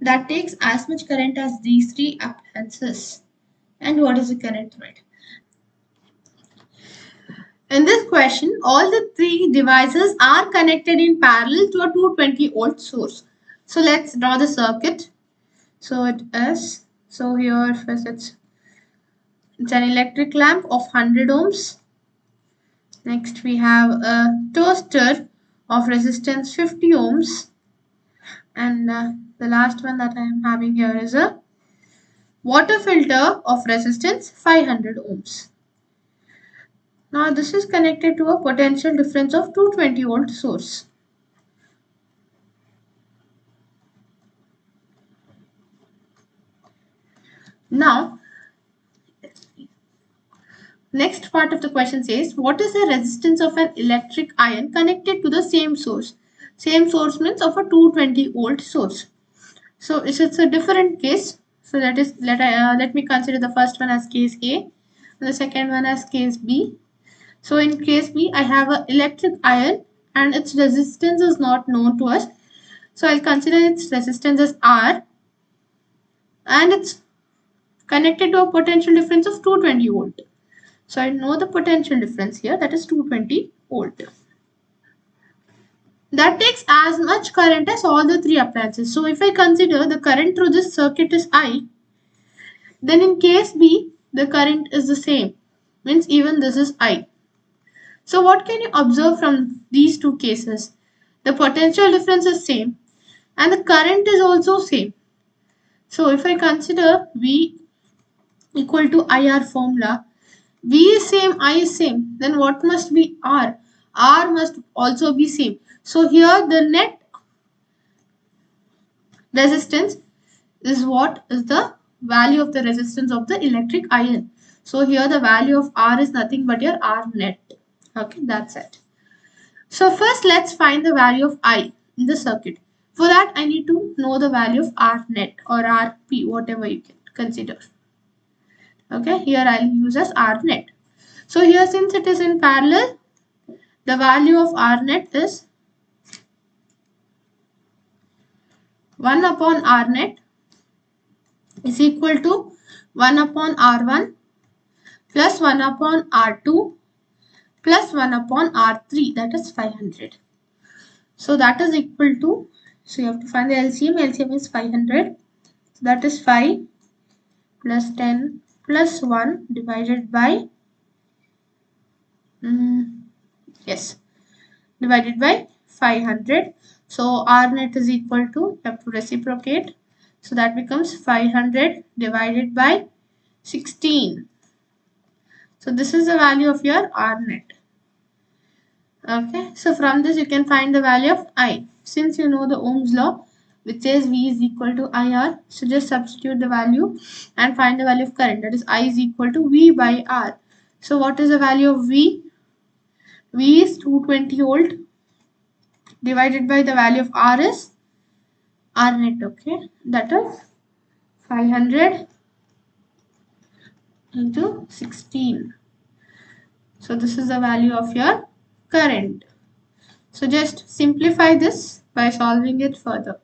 that takes as much current as these three appliances? And what is the current thread? In this question, all the three devices are connected in parallel to a 220 volt source. So let's draw the circuit. So it is, so here first it's an electric lamp of 100 ohms. Next we have a toaster of resistance 50 ohms. And the last one that I am having here is a water filter of resistance 500 ohms. Now this is connected to a potential difference of 220 volt source. Now, next part of the question says, what is the resistance of an electric iron connected to the same source? Same source means of a 220 volt source. So it's a different case. So that is, let me consider the first one as case A and the second one as case B. So in case B, I have an electric iron and its resistance is not known to us. So I'll consider its resistance as R, and it's connected to a potential difference of 220 volt. So I know the potential difference here, that is 220 volt. That takes as much current as all the three appliances. So if I consider the current through this circuit is I, then in case B, the current is the same. Means even this is I. So what can you observe from these two cases? The potential difference is same and the current is also same. So if I consider V equal to IR formula, V is same, I is same, then what must be R? R must also be same. So here the net resistance is what is the value of the resistance of the electric iron. So here the value of R is nothing but your R net. Okay, that's it. So first let's find the value of I in the circuit. For that I need to know the value of R net or RP, whatever you can consider. Okay, here I'll use as R net. So here since it is in parallel, the value of R net is 1 upon R net is equal to 1 upon R1 plus 1 upon R2 plus 1 upon R3, that is 500. So that is equal to, so you have to find the LCM. LCM is 500. So that is 5 plus 10 plus 1 divided by, divided by 500. So R net is equal to, you have to reciprocate. So that becomes 500 divided by 16. So this is the value of your R net. Okay, so from this you can find the value of I. Since you know the Ohm's law, which says V is equal to IR, so just substitute the value and find the value of current. That is I is equal to V by R. So what is the value of V? V is 220 volt divided by the value of R is R net. Okay, that is 500 into 16. So this is the value of your current. So just simplify this by solving it further.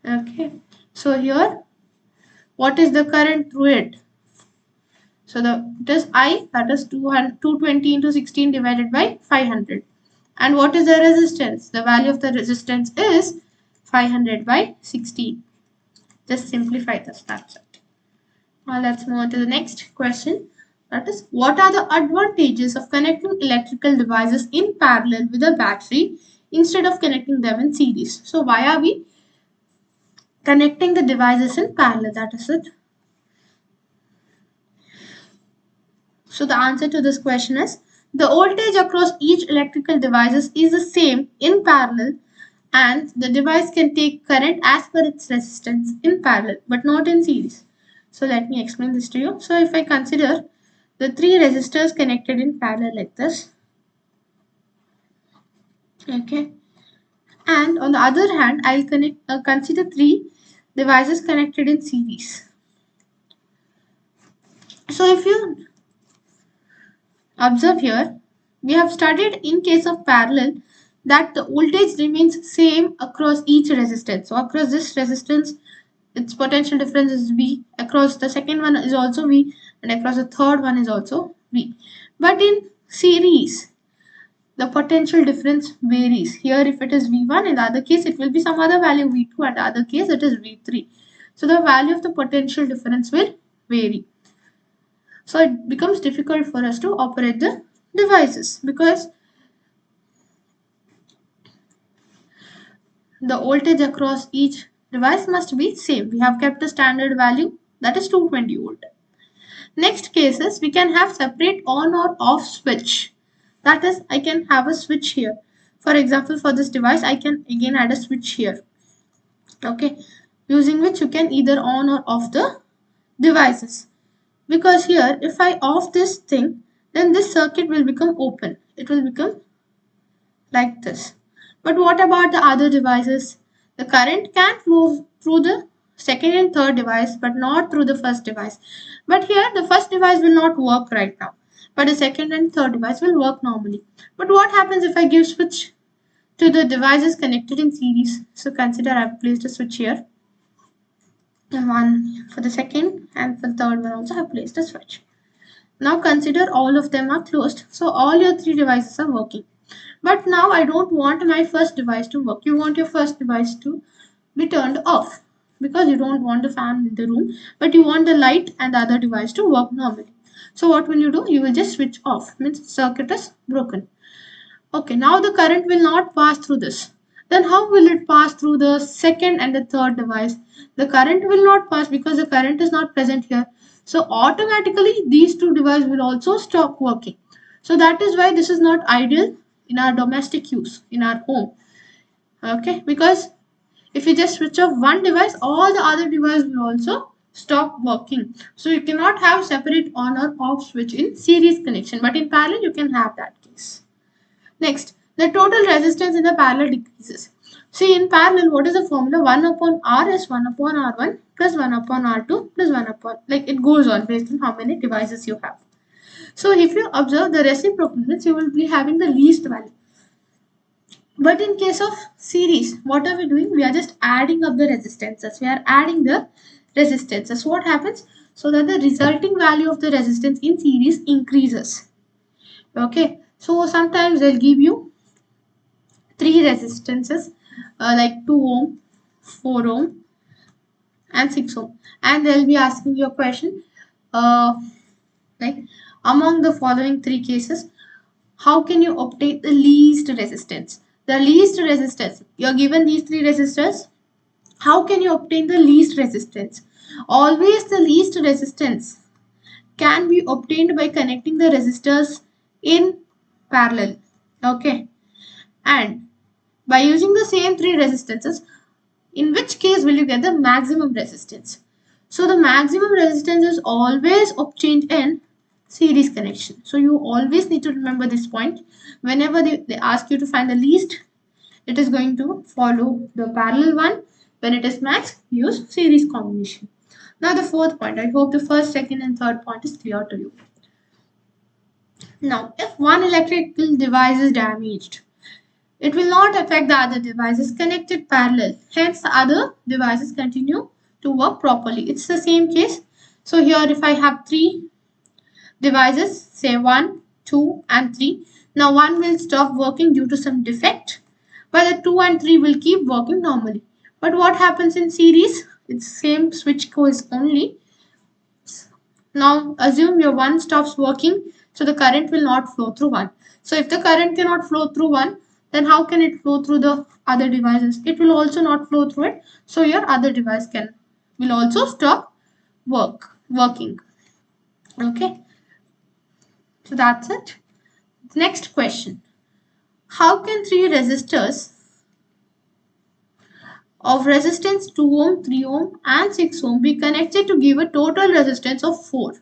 Okay, so here what is the current through it? So it is I, that is 220 into 16 divided by 500. And what is the resistance? The value of the resistance is 500 by 16. Just simplify this, that's it. Now let's move on to the next question. That is, what are the advantages of connecting electrical devices in parallel with a battery instead of connecting them in series? So why are we connecting the devices in parallel? That is it. So the answer to this question is, the voltage across each electrical device is the same in parallel, and the device can take current as per its resistance in parallel but not in series. So let me explain this to you. So if I consider the three resistors connected in parallel like this, okay, and on the other hand I'll consider three devices connected in series. So if you observe here, we have studied in case of parallel that the voltage remains same across each resistance. So across this resistance, its potential difference is V, across the second one is also V, and across the third one is also V. But in series, the potential difference varies. Here if it is V1, in the other case it will be some other value V2, and the other case it is V3. So the value of the potential difference will vary. So it becomes difficult for us to operate the devices because the voltage across each device must be same. We have kept a standard value, that is 220 volt. Next cases, we can have separate on or off switch. That is, I can have a switch here. For example, for this device, I can again add a switch here. Okay, using which you can either on or off the devices. Because here, if I off this thing, then this circuit will become open. It will become like this. But what about the other devices? The current can flow through the second and third device, but not through the first device. But here the first device will not work right now, but the second and third device will work normally. But what happens if I give switch to the devices connected in series? So consider I've placed a switch here, and one for the second, and for the third one also I've placed a switch. Now consider all of them are closed, so all your three devices are working. But now I don't want my first device to work. You want your first device to be turned off because you don't want the fan in the room, but you want the light and the other device to work normally. So what will you do? You will just switch off, means circuit is broken. Okay, now the current will not pass through this. Then how will it pass through the second and the third device? The current will not pass because the current is not present here. So automatically these two devices will also stop working. So that is why this is not ideal in our domestic use, in our home. Okay, because if you just switch off one device, all the other devices will also stop working. So you cannot have separate on or off switch in series connection, but in parallel you can have that case. Next, the total resistance in the parallel decreases. See, in parallel, what is the formula? 1 upon R is 1 upon R1 plus 1 upon R2 plus 1 upon, like it goes on based on how many devices you have. So if you observe the reciprocal means, you will be having the least value. But in case of series, what are we doing? We are just adding up the resistances. We are adding the resistances. What happens? So that the resulting value of the resistance in series increases. Okay. So sometimes they'll give you three resistances like 2 ohm, 4 ohm and 6 ohm. And they'll be asking you a question like among the following three cases, how can you obtain the least resistance? The least resistance, you're given these three resistors. How can you obtain the least resistance? Always the least resistance can be obtained by connecting the resistors in parallel. Okay. And by using the same three resistances, in which case will you get the maximum resistance? So the maximum resistance is always obtained in series connection. So you always need to remember this point. Whenever they ask you to find the least, it is going to follow the parallel one. When it is max, use series combination. Now the fourth point. I hope the first, second and third point is clear to you. Now, if one electrical device is damaged, it will not affect the other devices connected parallel. Hence, the other devices continue to work properly. It's the same case. So here if I have three devices, say 1, 2 and 3. Now 1 will stop working due to some defect, but the 2 and 3 will keep working normally. But what happens in series? It's same switch coils only. Now assume your 1 stops working, so the current will not flow through 1. So if the current cannot flow through 1, then how can it flow through the other devices? It will also not flow through it. So your other device will also stop working. Okay. So that's it. Next question. How can three resistors of resistance 2 ohm, 3 ohm and 6 ohm be connected to give a total resistance of 4?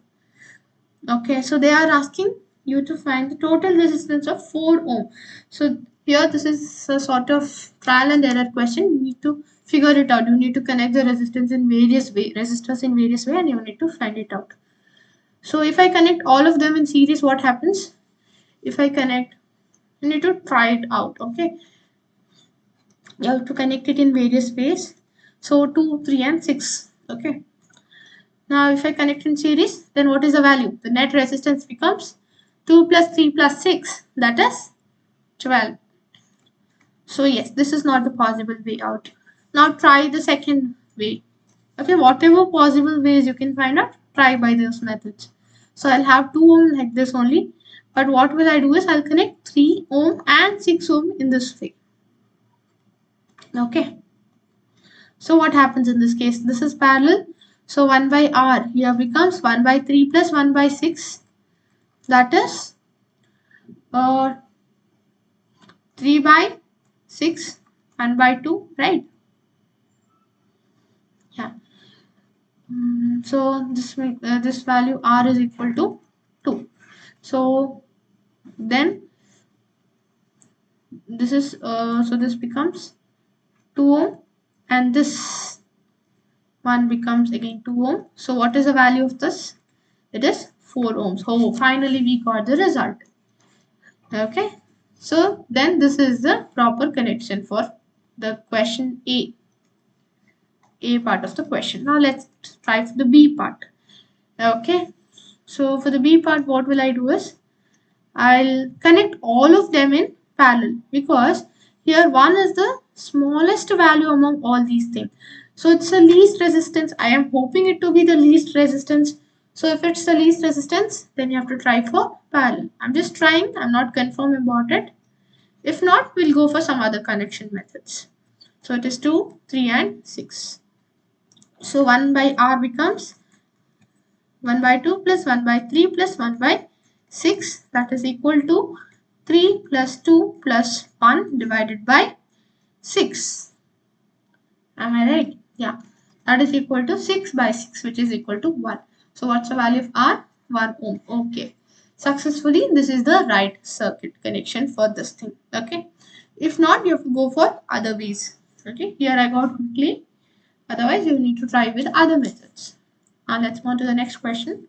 Okay, so they are asking you to find the total resistance of 4 ohm. So here this is a sort of trial and error question. You need to figure it out. You need to connect the resistance in various ways, resistors in various ways, and you need to find it out. So if I connect all of them in series, what happens? If I connect, you need to try it out. Okay, you have to connect it in various ways. So 2, 3 and 6. Okay. Now if I connect in series, then what is the value? The net resistance becomes 2 plus 3 plus 6, that is 12. So yes, this is not the possible way out. Now try the second way. Okay, whatever possible ways you can find out, try by those methods. So I'll have 2 ohm like this only. But what will I do is I'll connect 3 ohm and 6 ohm in this way. Okay. So what happens in this case? This is parallel. So 1 by R here becomes 1 by 3 plus 1 by 6. That is 3 by 6, 1 by 2, right? Yeah. So this value R is equal to 2. So then this is so this becomes 2 ohm and this 1 becomes again 2 ohm. So what is the value of this? It is 4 ohms. Oh, finally we got the result. Okay. So then this is the proper connection for the question A part of the question. Now let's try for the B part. Okay. So for the B part, what will I do is I'll connect all of them in parallel, because here 1 is the smallest value among all these things. So it's the least resistance. I am hoping it to be the least resistance. So if it's the least resistance, then you have to try for parallel. I'm just trying. I'm not confirm about it. If not, we'll go for some other connection methods. So it is 2, 3 and 6. So 1 by R becomes 1 by 2 plus 1 by 3 plus 1 by 6, that is equal to 3 plus 2 plus 1 divided by 6. Am I right? Yeah. That is equal to 6 by 6, which is equal to 1. So what's the value of R? 1 ohm. Okay. Successfully, this is the right circuit connection for this thing. Okay. If not, you have to go for other ways. Okay. Here I got quickly. Otherwise, you need to try with other methods. Now let's move on to the next question.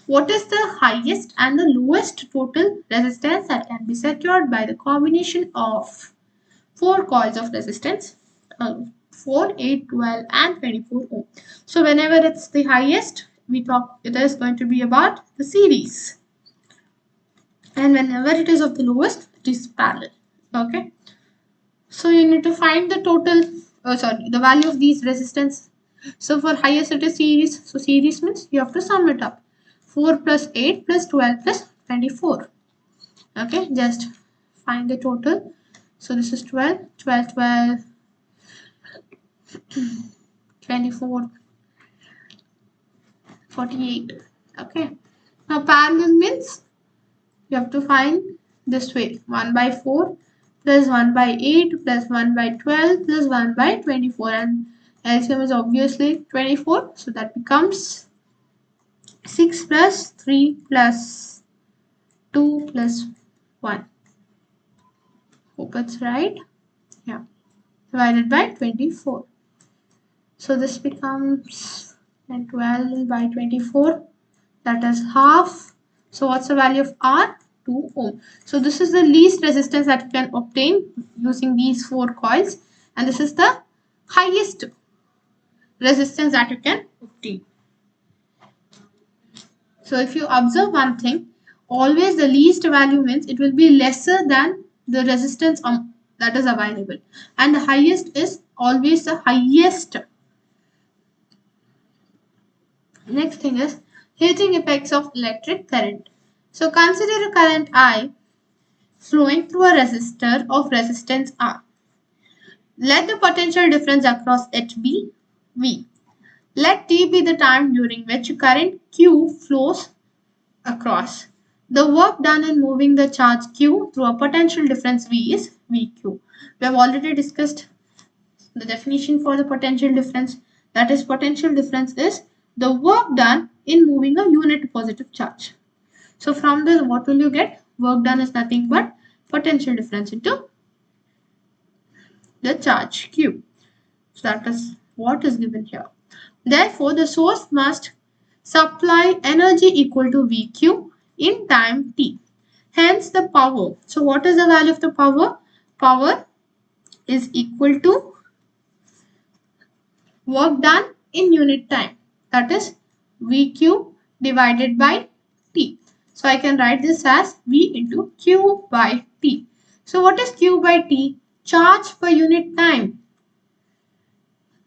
What is the highest and the lowest total resistance that can be secured by the combination of 4 coils of resistance, 4, 8, 12 and 24 ohm. So whenever it's the highest, it is going to be about the series. And whenever it is of the lowest, it is parallel. Okay. So you need to find the total, the value of these resistance. So for highest it is series. So series means you have to sum it up. 4 plus 8 plus 12 plus 24. Okay, just find the total. So this is 12, 12, 12, 24, 48. Okay. Now parallel means you have to find this way. 1 by 4 plus 1 by 8 plus 1 by 12 plus 1 by 24, and LCM is obviously 24. So that becomes 6 plus 3 plus 2 plus 1. Hope it's right. Yeah. Divided by 24. So this becomes 12 by 24. That is half. So what's the value of R? 2 ohm. So this is the least resistance that you can obtain using these 4 coils. And this is the highest resistance that you can obtain. So if you observe one thing, always the least value means it will be lesser than the resistance that is available. And the highest is always the highest. Next thing is heating effects of electric current. So consider a current I flowing through a resistor of resistance R. Let the potential difference across it be V. Let T be the time during which current Q flows across. The work done in moving the charge Q through a potential difference V is VQ. We have already discussed the definition for the potential difference. That is, potential difference is the work done in moving a unit positive charge. So from this, what will you get? Work done is nothing but potential difference into the charge Q. So that is what is given here. Therefore, the source must supply energy equal to VQ in time t. Hence the power. So what is the value of the power? Power is equal to work done in unit time. That is VQ divided by T. So I can write this as V into Q by T. So what is Q by T? Charge per unit time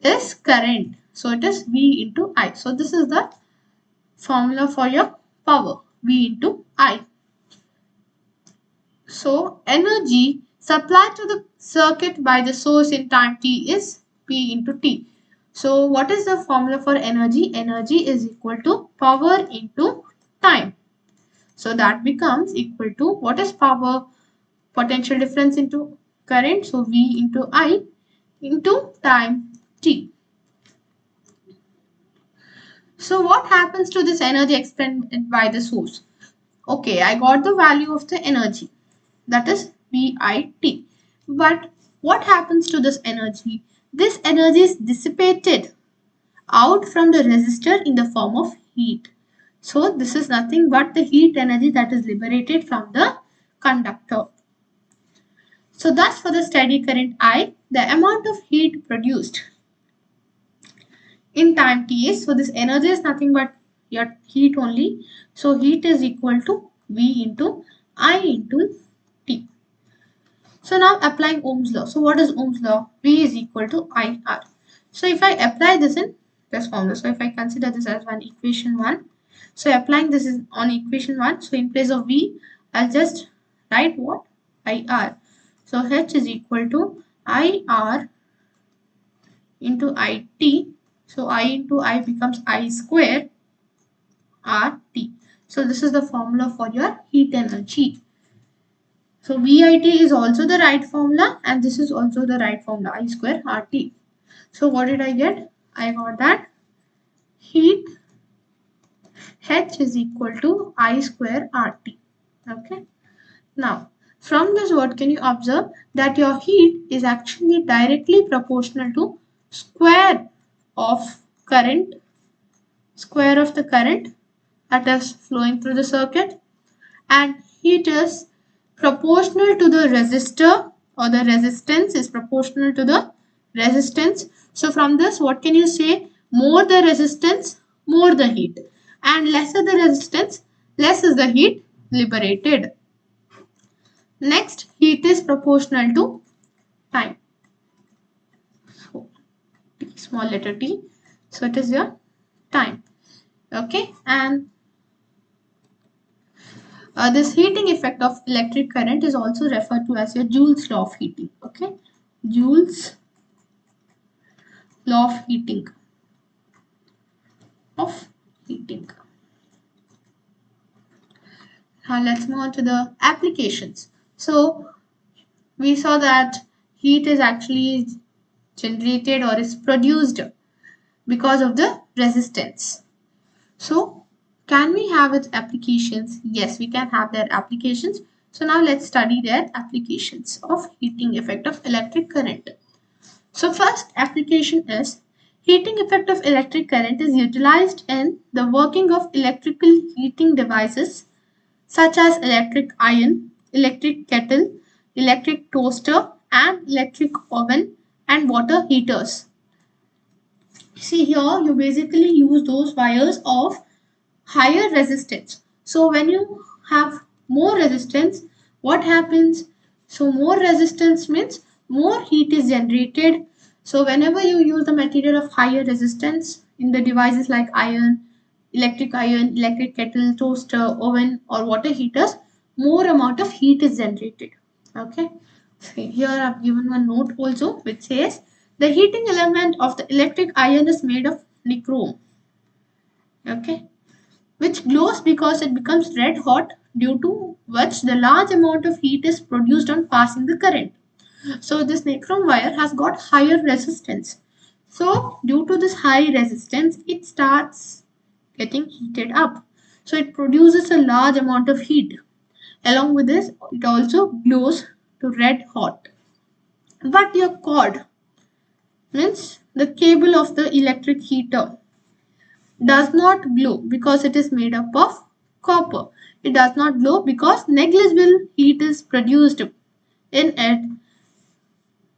is current. So it is V into I. So this is the formula for your power. V into I. So energy supplied to the circuit by the source in time t is P into T. So what is the formula for energy? Energy is equal to power into time. So that becomes equal to, what is power? Potential difference into current. So V into I into time t. So what happens to this energy expended by the source? Okay, I got the value of the energy. That is VIT. But what happens to this energy? this energy is dissipated out from the resistor in the form of heat. So this is nothing but the heat energy that is liberated from the conductor. So thus for the steady current I, the amount of heat produced in time t is, so this energy is nothing but your heat only. So heat is equal to V into I into T. So now applying Ohm's law. So what is Ohm's law? V is equal to IR. So if I apply this in this formula, so if I consider this as one equation 1, so applying this is on equation 1, so in place of V, I'll just write what? IR. So H is equal to IR into IT. So I into I becomes I square RT. So this is the formula for your heat energy. So VIT is also the right formula and this is also the right formula, I square RT. So what did I get? I got that heat H is equal to I square RT. Okay. Now from this, what can you observe? That your heat is actually directly proportional to square of current, square of the current that is flowing through the circuit, and heat is proportional to the resistor, or the resistance is proportional to the resistance. So from this, what can you say? More the resistance, more the heat, and lesser the resistance, less is the heat liberated. Next, heat is proportional to time. So t, small letter t, so it is your time. Okay, and this heating effect of electric current is also referred to as your Joule's law of heating. Okay, Joule's law of heating. Now let's move on to the applications. So we saw that heat is actually generated or is produced because of the resistance. So can we have its applications? Yes, we can have their applications. So now let's study their applications of heating effect of electric current. So first application is heating effect of electric current is utilized in the working of electrical heating devices such as electric iron, electric kettle, electric toaster and electric oven and water heaters. See here, you basically use those wires of higher resistance. So when you have more resistance, what happens? So more resistance means more heat is generated. So whenever you use the material of higher resistance in the devices like iron, electric kettle, toaster, oven or water heaters, more amount of heat is generated. Okay. So here I have given one note also which says the heating element of the electric iron is made of nichrome. Okay, which glows because it becomes red hot, due to which the large amount of heat is produced on passing the current. So this nichrome wire has got higher resistance. So due to this high resistance, it starts getting heated up. So it produces a large amount of heat. Along with this, it also glows to red hot. But your cord, means the cable of the electric heater, does not glow because it is made up of copper. It does not glow because negligible heat is produced in it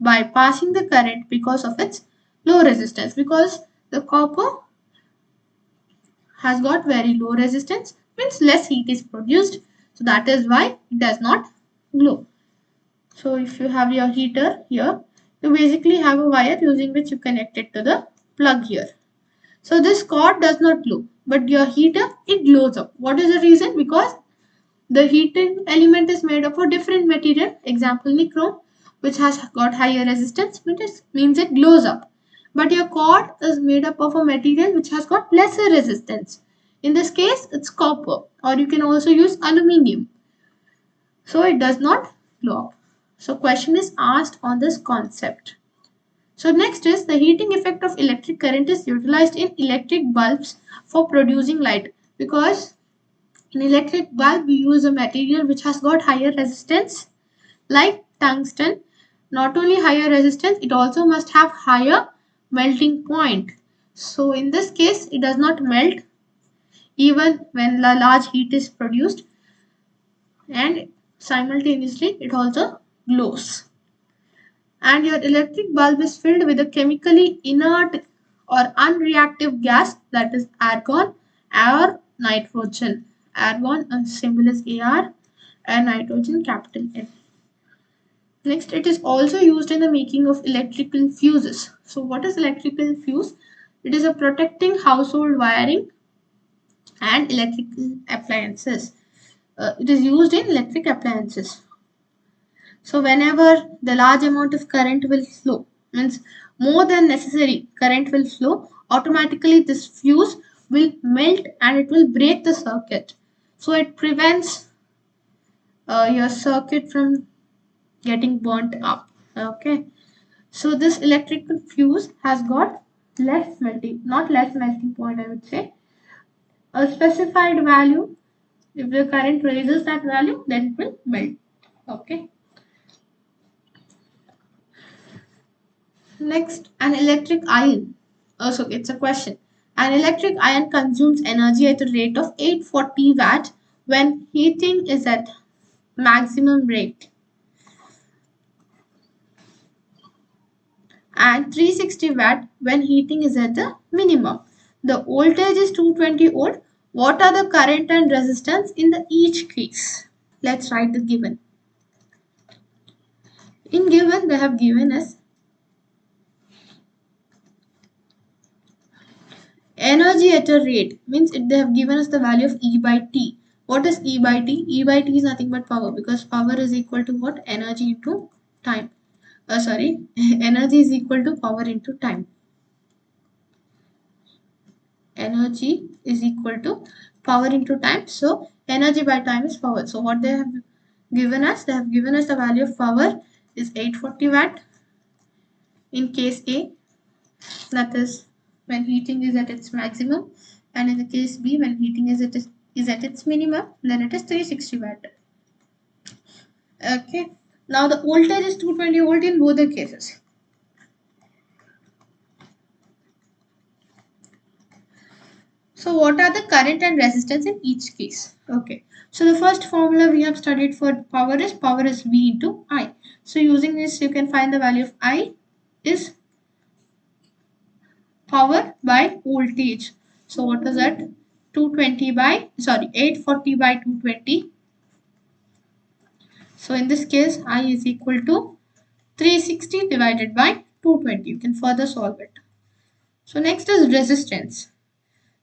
by passing the current because of its low resistance, because the copper has got very low resistance, means less heat is produced, so that is why it does not glow. So if you have your heater here, you basically have a wire using which you connect it to the plug here. So this cord does not glow, but your heater, it glows up. What is the reason? Because the heating element is made of a different material, example nichrome, which has got higher resistance, means it glows up. But your cord is made up of a material which has got lesser resistance. In this case, it's copper, or you can also use aluminium. So it does not glow up. So question is asked on this concept. So next is the heating effect of electric current is utilized in electric bulbs for producing light, because in electric bulb we use a material which has got higher resistance like tungsten, not only higher resistance, it also must have higher melting point. So in this case, it does not melt even when a large heat is produced, and simultaneously it also glows. And your electric bulb is filled with a chemically inert or unreactive gas, that is argon or nitrogen. Argon symbol is Ar, and nitrogen capital N. Next, it is also used in the making of electrical fuses. So what is electrical fuse? It is a protecting household wiring and electrical appliances. It is used in electric appliances. So whenever the large amount of current will flow, means more than necessary current will flow, automatically this fuse will melt and it will break the circuit. So it prevents your circuit from getting burnt up. Okay. So this electrical fuse has got less melting, not less melting point, I would say, a specified value. If the current raises that value, then it will melt. Okay. Next, an electric ion. Also, it's a question. An electric ion consumes energy at a rate of 840 watt when heating is at maximum rate, and 360 watt when heating is at the minimum. The voltage is 220 volt. What are the current and resistance in the each case? Let's write the given. In given, they have given us energy at a rate, means they have given us the value of E by T. What is E by T? E by T is nothing but power, because power is equal to what? Energy into time. Energy is equal to power into time. Energy is equal to power into time. So energy by time is power. So what they have given us? They have given us the value of power is 840 watt in case A, that is when heating is at its maximum, and in the case B, when heating is at its minimum, then it is 360 watt. Okay. Now the voltage is 220 volt in both the cases. So what are the current and resistance in each case? Okay. So the first formula we have studied for power is V into I. So using this, you can find the value of I is power by voltage. So what was that? 840 by 220. So in this case, I is equal to 360 divided by 220. You can further solve it. So next is resistance.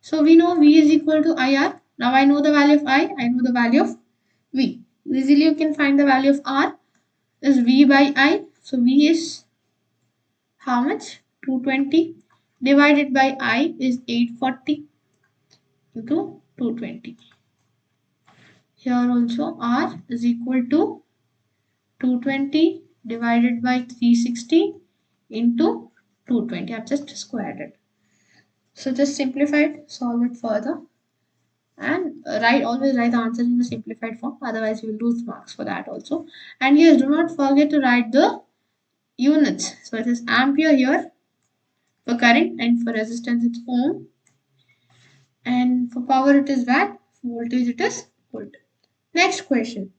So we know V is equal to IR. Now I know the value of I know the value of V. Easily you can find the value of R is V by I. So V is how much? 220 divided by I is 840 into 220. Here also R is equal to 220 divided by 360 into 220. I have just squared it. So just simplify it, solve it further, and always write the answer in the simplified form. Otherwise, you will lose marks for that also. And yes, do not forget to write the units. So it is ampere here for current, and for resistance it's ohm, and for power it is watt. For voltage it is volt. Next question.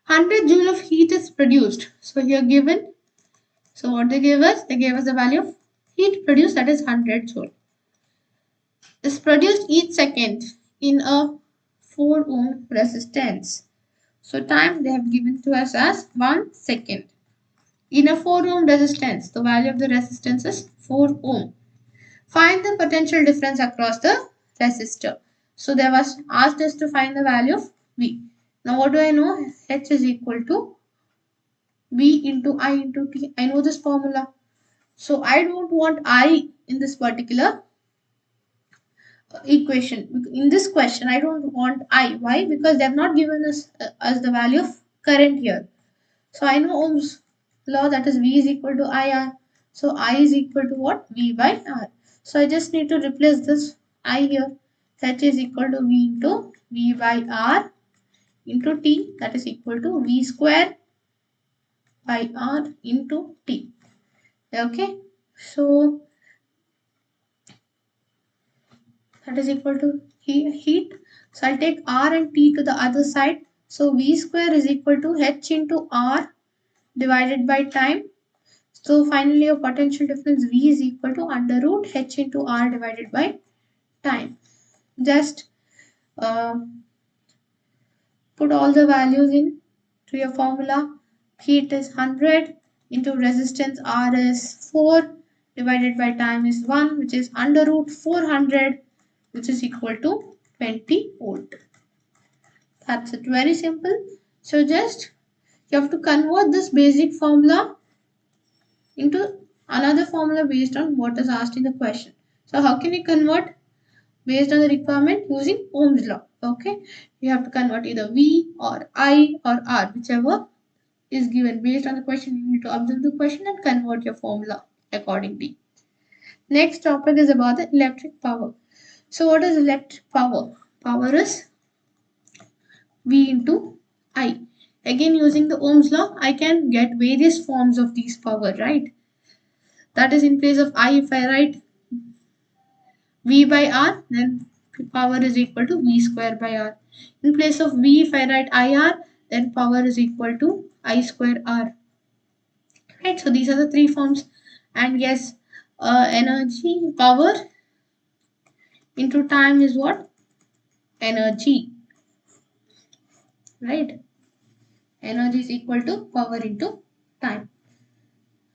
100 joule of heat is produced. So here given. So what they gave us? They gave us the value of heat produced, that is 100 joule. Is produced each second in a 4 ohm resistance. So time they have given to us as 1 second. In a 4 ohm resistance, the value of the resistance is 4 ohm. Find the potential difference across the resistor. So they was asked us to find the value of V. Now what do I know? H is equal to V into I into T. I know this formula. So I don't want I in this particular equation. In this question, I don't want I. Why? Because they have not given us the value of current here. So I know Ohm's law, that is V is equal to IR. So I is equal to what? V by R. So I just need to replace this I here. H is equal to V into V by R into T, that is equal to V square by R into T. Okay, so that is equal to heat. So I'll take R and T to the other side. So V square is equal to H into R divided by time. So finally your potential difference V is equal to under root H into R divided by time. Just put all the values in to your formula. Heat is 100 into resistance R is 4 divided by time is 1, which is under root 400, which is equal to 20 volt. That's it, very simple. So just you have to convert this basic formula into another formula based on what is asked in the question. So how can you convert based on the requirement? Using Ohm's law. Okay, you have to convert either V or I or R, whichever is given based on the question. You need to observe the question and convert your formula accordingly. Next topic is about the electric power. So what is electric power? Power is V into I. Again, using the Ohm's law, I can get various forms of these power, right? That is, in place of I, if I write V by R, then power is equal to V square by R. In place of V, if I write IR, then power is equal to I square R. Right, so these are the three forms. And yes, energy, power into time is what? Energy. Right? Energy is equal to power into time.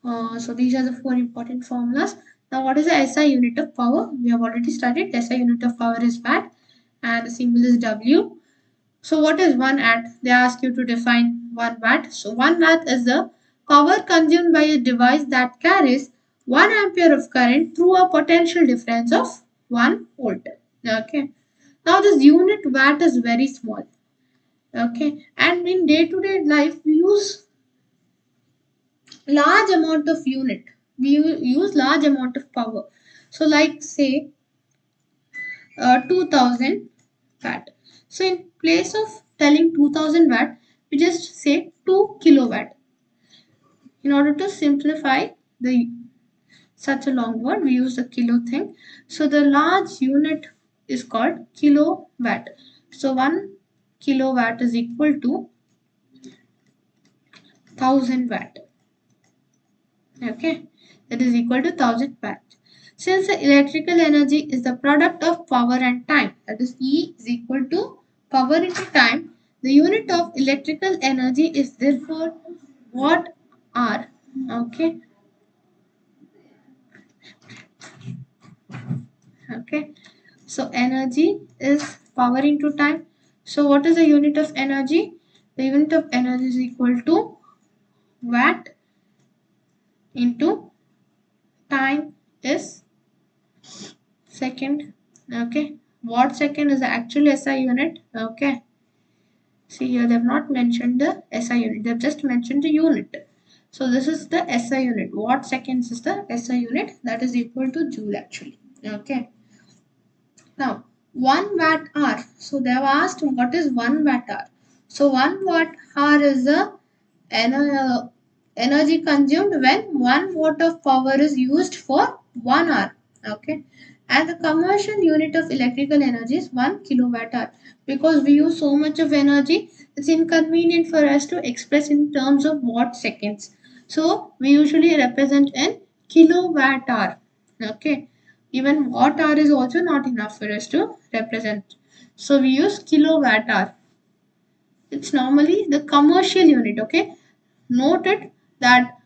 So these are the four important formulas. Now what is the SI unit of power? We have already studied. SI unit of power is watt and the symbol is W. So what is 1 watt? They ask you to define 1 watt. So 1 watt is the power consumed by a device that carries 1 ampere of current through a potential difference of 1 volt. Okay. Now this unit watt is very small. Okay. And in day-to-day life we use large amount of unit. We use large amount of power. So like say 2000 watt. So in place of telling 2000 watt, we just say 2 kilowatt. In order to simplify the such a long word, we use the kilo thing. So the large unit is called kilowatt. So 1 kilowatt is equal to 1000 watt. Okay, that is equal to 1000 watt. Since the electrical energy is the product of power and time, that is E is equal to power into time, the unit of electrical energy is therefore watt hour. Okay. Okay. So energy is power into time. So what is the unit of energy? The unit of energy is equal to watt into time is second. Okay. Watt second is the actual SI unit. Okay. See here they have not mentioned the SI unit. They have just mentioned the unit. So this is the SI unit. Watt seconds is the SI unit. That is equal to joule actually. Okay. Now 1 watt hour. So they have asked what is 1 watt hour. So 1 watt hour is the energy consumed when 1 watt of power is used for 1 hour. Okay. And the commercial unit of electrical energy is 1 kilowatt hour. Because we use so much of energy, it's inconvenient for us to express in terms of watt seconds. So we usually represent in kilowatt hour. Okay. Even watt hour is also not enough for us to represent. So we use kilowatt hour. It's normally the commercial unit. Okay. Note it that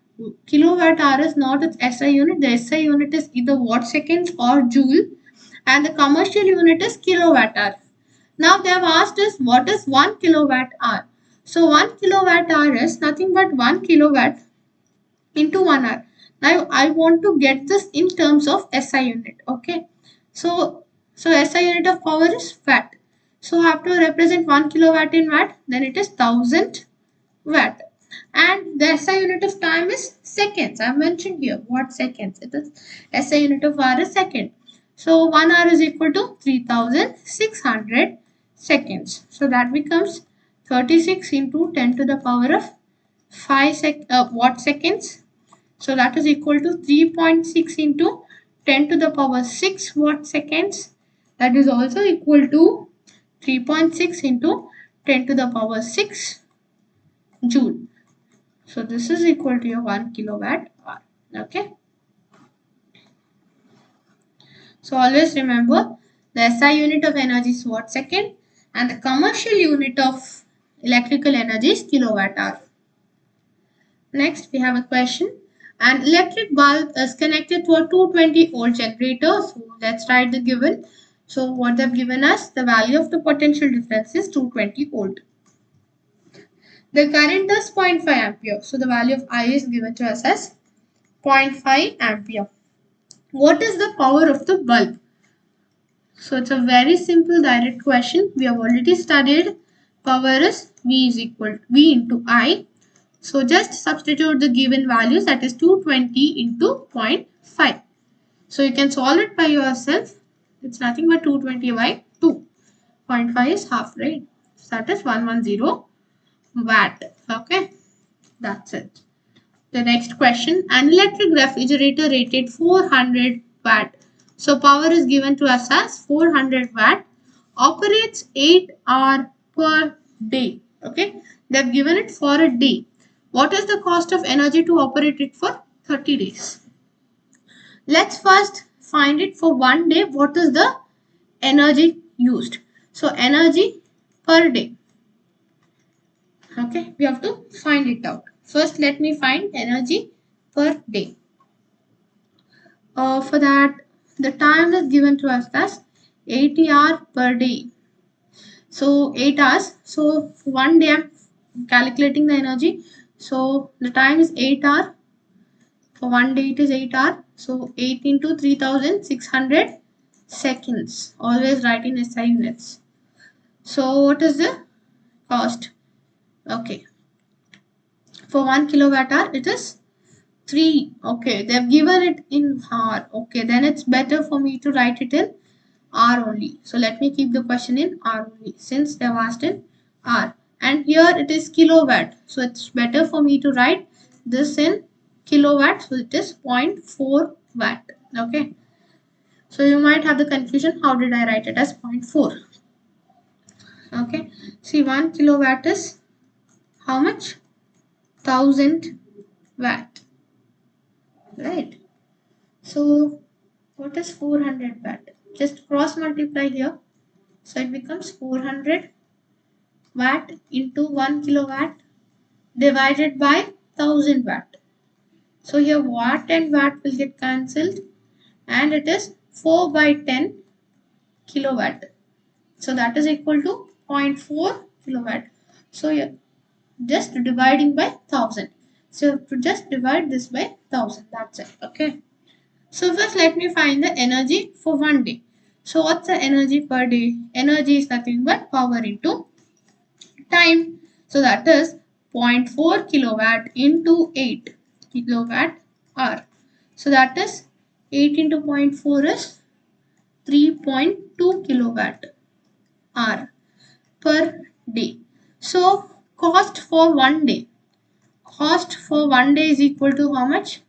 kilowatt hour is not its SI unit. The SI unit is either watt seconds or joule, and the commercial unit is kilowatt hour. Now they have asked us what is 1 kilowatt hour. So 1 kilowatt hour is nothing but 1 kilowatt into 1 hour. Now I want to get this in terms of SI unit. Okay. So SI unit of power is watt. So I have to represent 1 kilowatt in watt. Then it is 1000 watt. And the SI unit of time is seconds. I mentioned here watt seconds. It is SI unit of hour is second. So 1 hour is equal to 3600 seconds. So that becomes 36 into 10 to the power of watt seconds. So that is equal to 3.6 into 10 to the power 6 watt seconds. That is also equal to 3.6 into 10 to the power 6 joule. So this is equal to your 1 kilowatt hour. Okay. So always remember the SI unit of energy is watt second and the commercial unit of electrical energy is kilowatt hour. Next we have a question. An electric bulb is connected to a 220 volt generator. So let's write the given. So what they've given us, the value of the potential difference is 220 volt. The current is 0.5 ampere. So the value of I is given to us as 0.5 ampere. What is the power of the bulb? So it's a very simple direct question. We have already studied power is V is equal to V into I. So just substitute the given values, that is 220 into 0.5. So you can solve it by yourself. It's nothing but 220 by 2. 0.5 is half, right? So that is 110 watt. Okay, that's it. The next question, an electric refrigerator rated 400 watt. So power is given to us as 400 watt, operates 8 hours per day. Okay, they have given it for a day. What is the cost of energy to operate it for 30 days? Let's first find it for one day. What is the energy used? So energy per day. Okay, we have to find it out. First, let me find energy per day. For that, the time is given to us as 80 hours per day. So 8 hours. So for one day I'm calculating the energy. So the time is 8 hours. For one day it is 8 hours. So 8 into 3600 seconds. Always write in SI units. So what is the cost? Okay. For 1 kilowatt hour it is 3. Okay, they've given it in hour. Okay, then it's better for me to write it in hour only. So let me keep the question in hour only since they've asked in hour. And here it is kilowatt. So it's better for me to write this in kilowatt. So it is 0.4 watt. Okay. So you might have the confusion. How did I write it as 0.4? Okay. See, 1 kilowatt is how much? 1000 watt. Right. So what is 400 watt? Just cross multiply here. So it becomes 400 watt into 1 kilowatt divided by 1000 watt. So here watt and watt will get cancelled and it is 4 by 10 kilowatt. So that is equal to 0.4 kilowatt. So here just dividing by 1000. So to just divide this by 1000, that's it. Okay. So first let me find the energy for one day. So what's the energy per day? Energy is nothing but power into time. So that is 0.4 kilowatt into 8 kilowatt hour. So that is 8 into 0.4 is 3.2 kilowatt hour per day. So cost for one day. Cost for one day is equal to how much?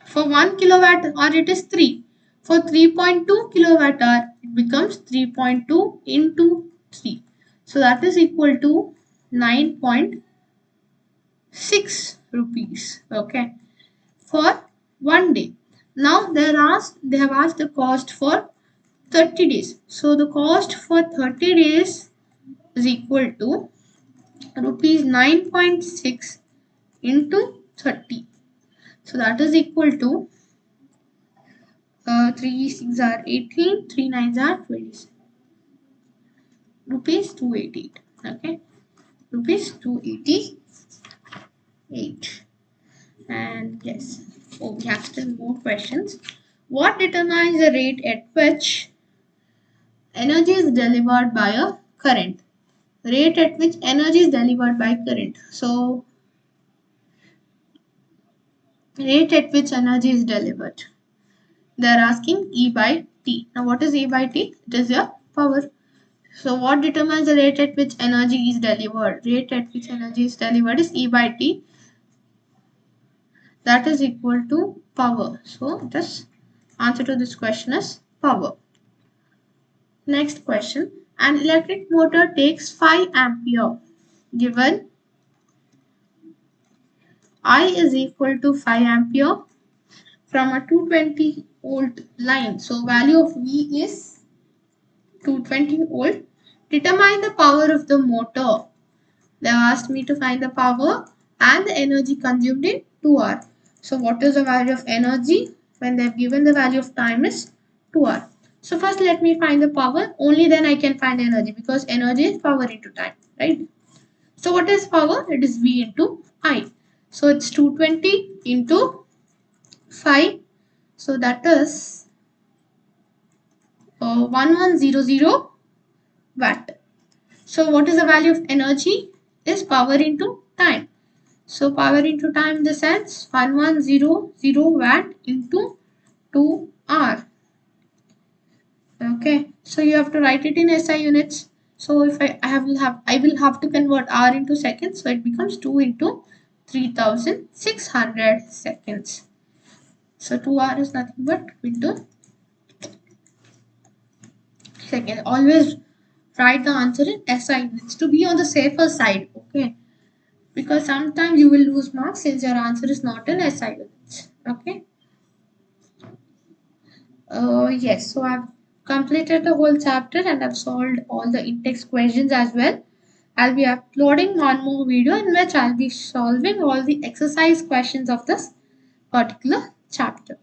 For 1 kilowatt hour it is 3. For 3.2 kilowatt hour it becomes 3.2 into 3. So that is equal to 9.6 rupees. Okay. For one day. Now they have asked the cost for 30 days. So the cost for 30 days is equal to rupees 9.6 into 30. So that is equal to 3 6 are 18, 3 9s are 27. Rupees 288. Okay, rupees 288. And yes, oh, we have still more questions. What determines the rate at which energy is delivered by a current? Rate at which energy is delivered by current. So, rate at which energy is delivered. They are asking E by T. Now, what is E by T? It is your power. So what determines the rate at which energy is delivered? Rate at which energy is delivered is E by T. That is equal to power. So this answer to this question is power. Next question. An electric motor takes 5 ampere. Given I is equal to 5 ampere from a 220 volt line. So value of V is 220 volt. Determine the power of the motor. They have asked me to find the power and the energy consumed in 2 hours. So what is the value of energy when they have given the value of time is 2 hours. So first let me find the power, only then I can find energy because energy is power into time, right? So what is power? It is V into I. So it's 220 into 5. So that is 1100 watt. So what is the value of energy? Is power into time. So power into time in the sense 1100 watt into 2 hour. Okay, so you have to write it in SI units. So if I will have to convert hour into seconds. So it becomes 2 into 3600 seconds. So 2 hour is nothing but into second. Always write the answer in SI units to be on the safer side. Okay, because sometimes you will lose marks since your answer is not in SI units. Okay. Yes, so I've completed the whole chapter and I've solved all the in-text questions as well. I'll be uploading one more video in which I'll be solving all the exercise questions of this particular chapter.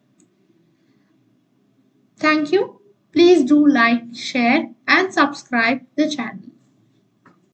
Thank you. Please do like, share and subscribe the channel.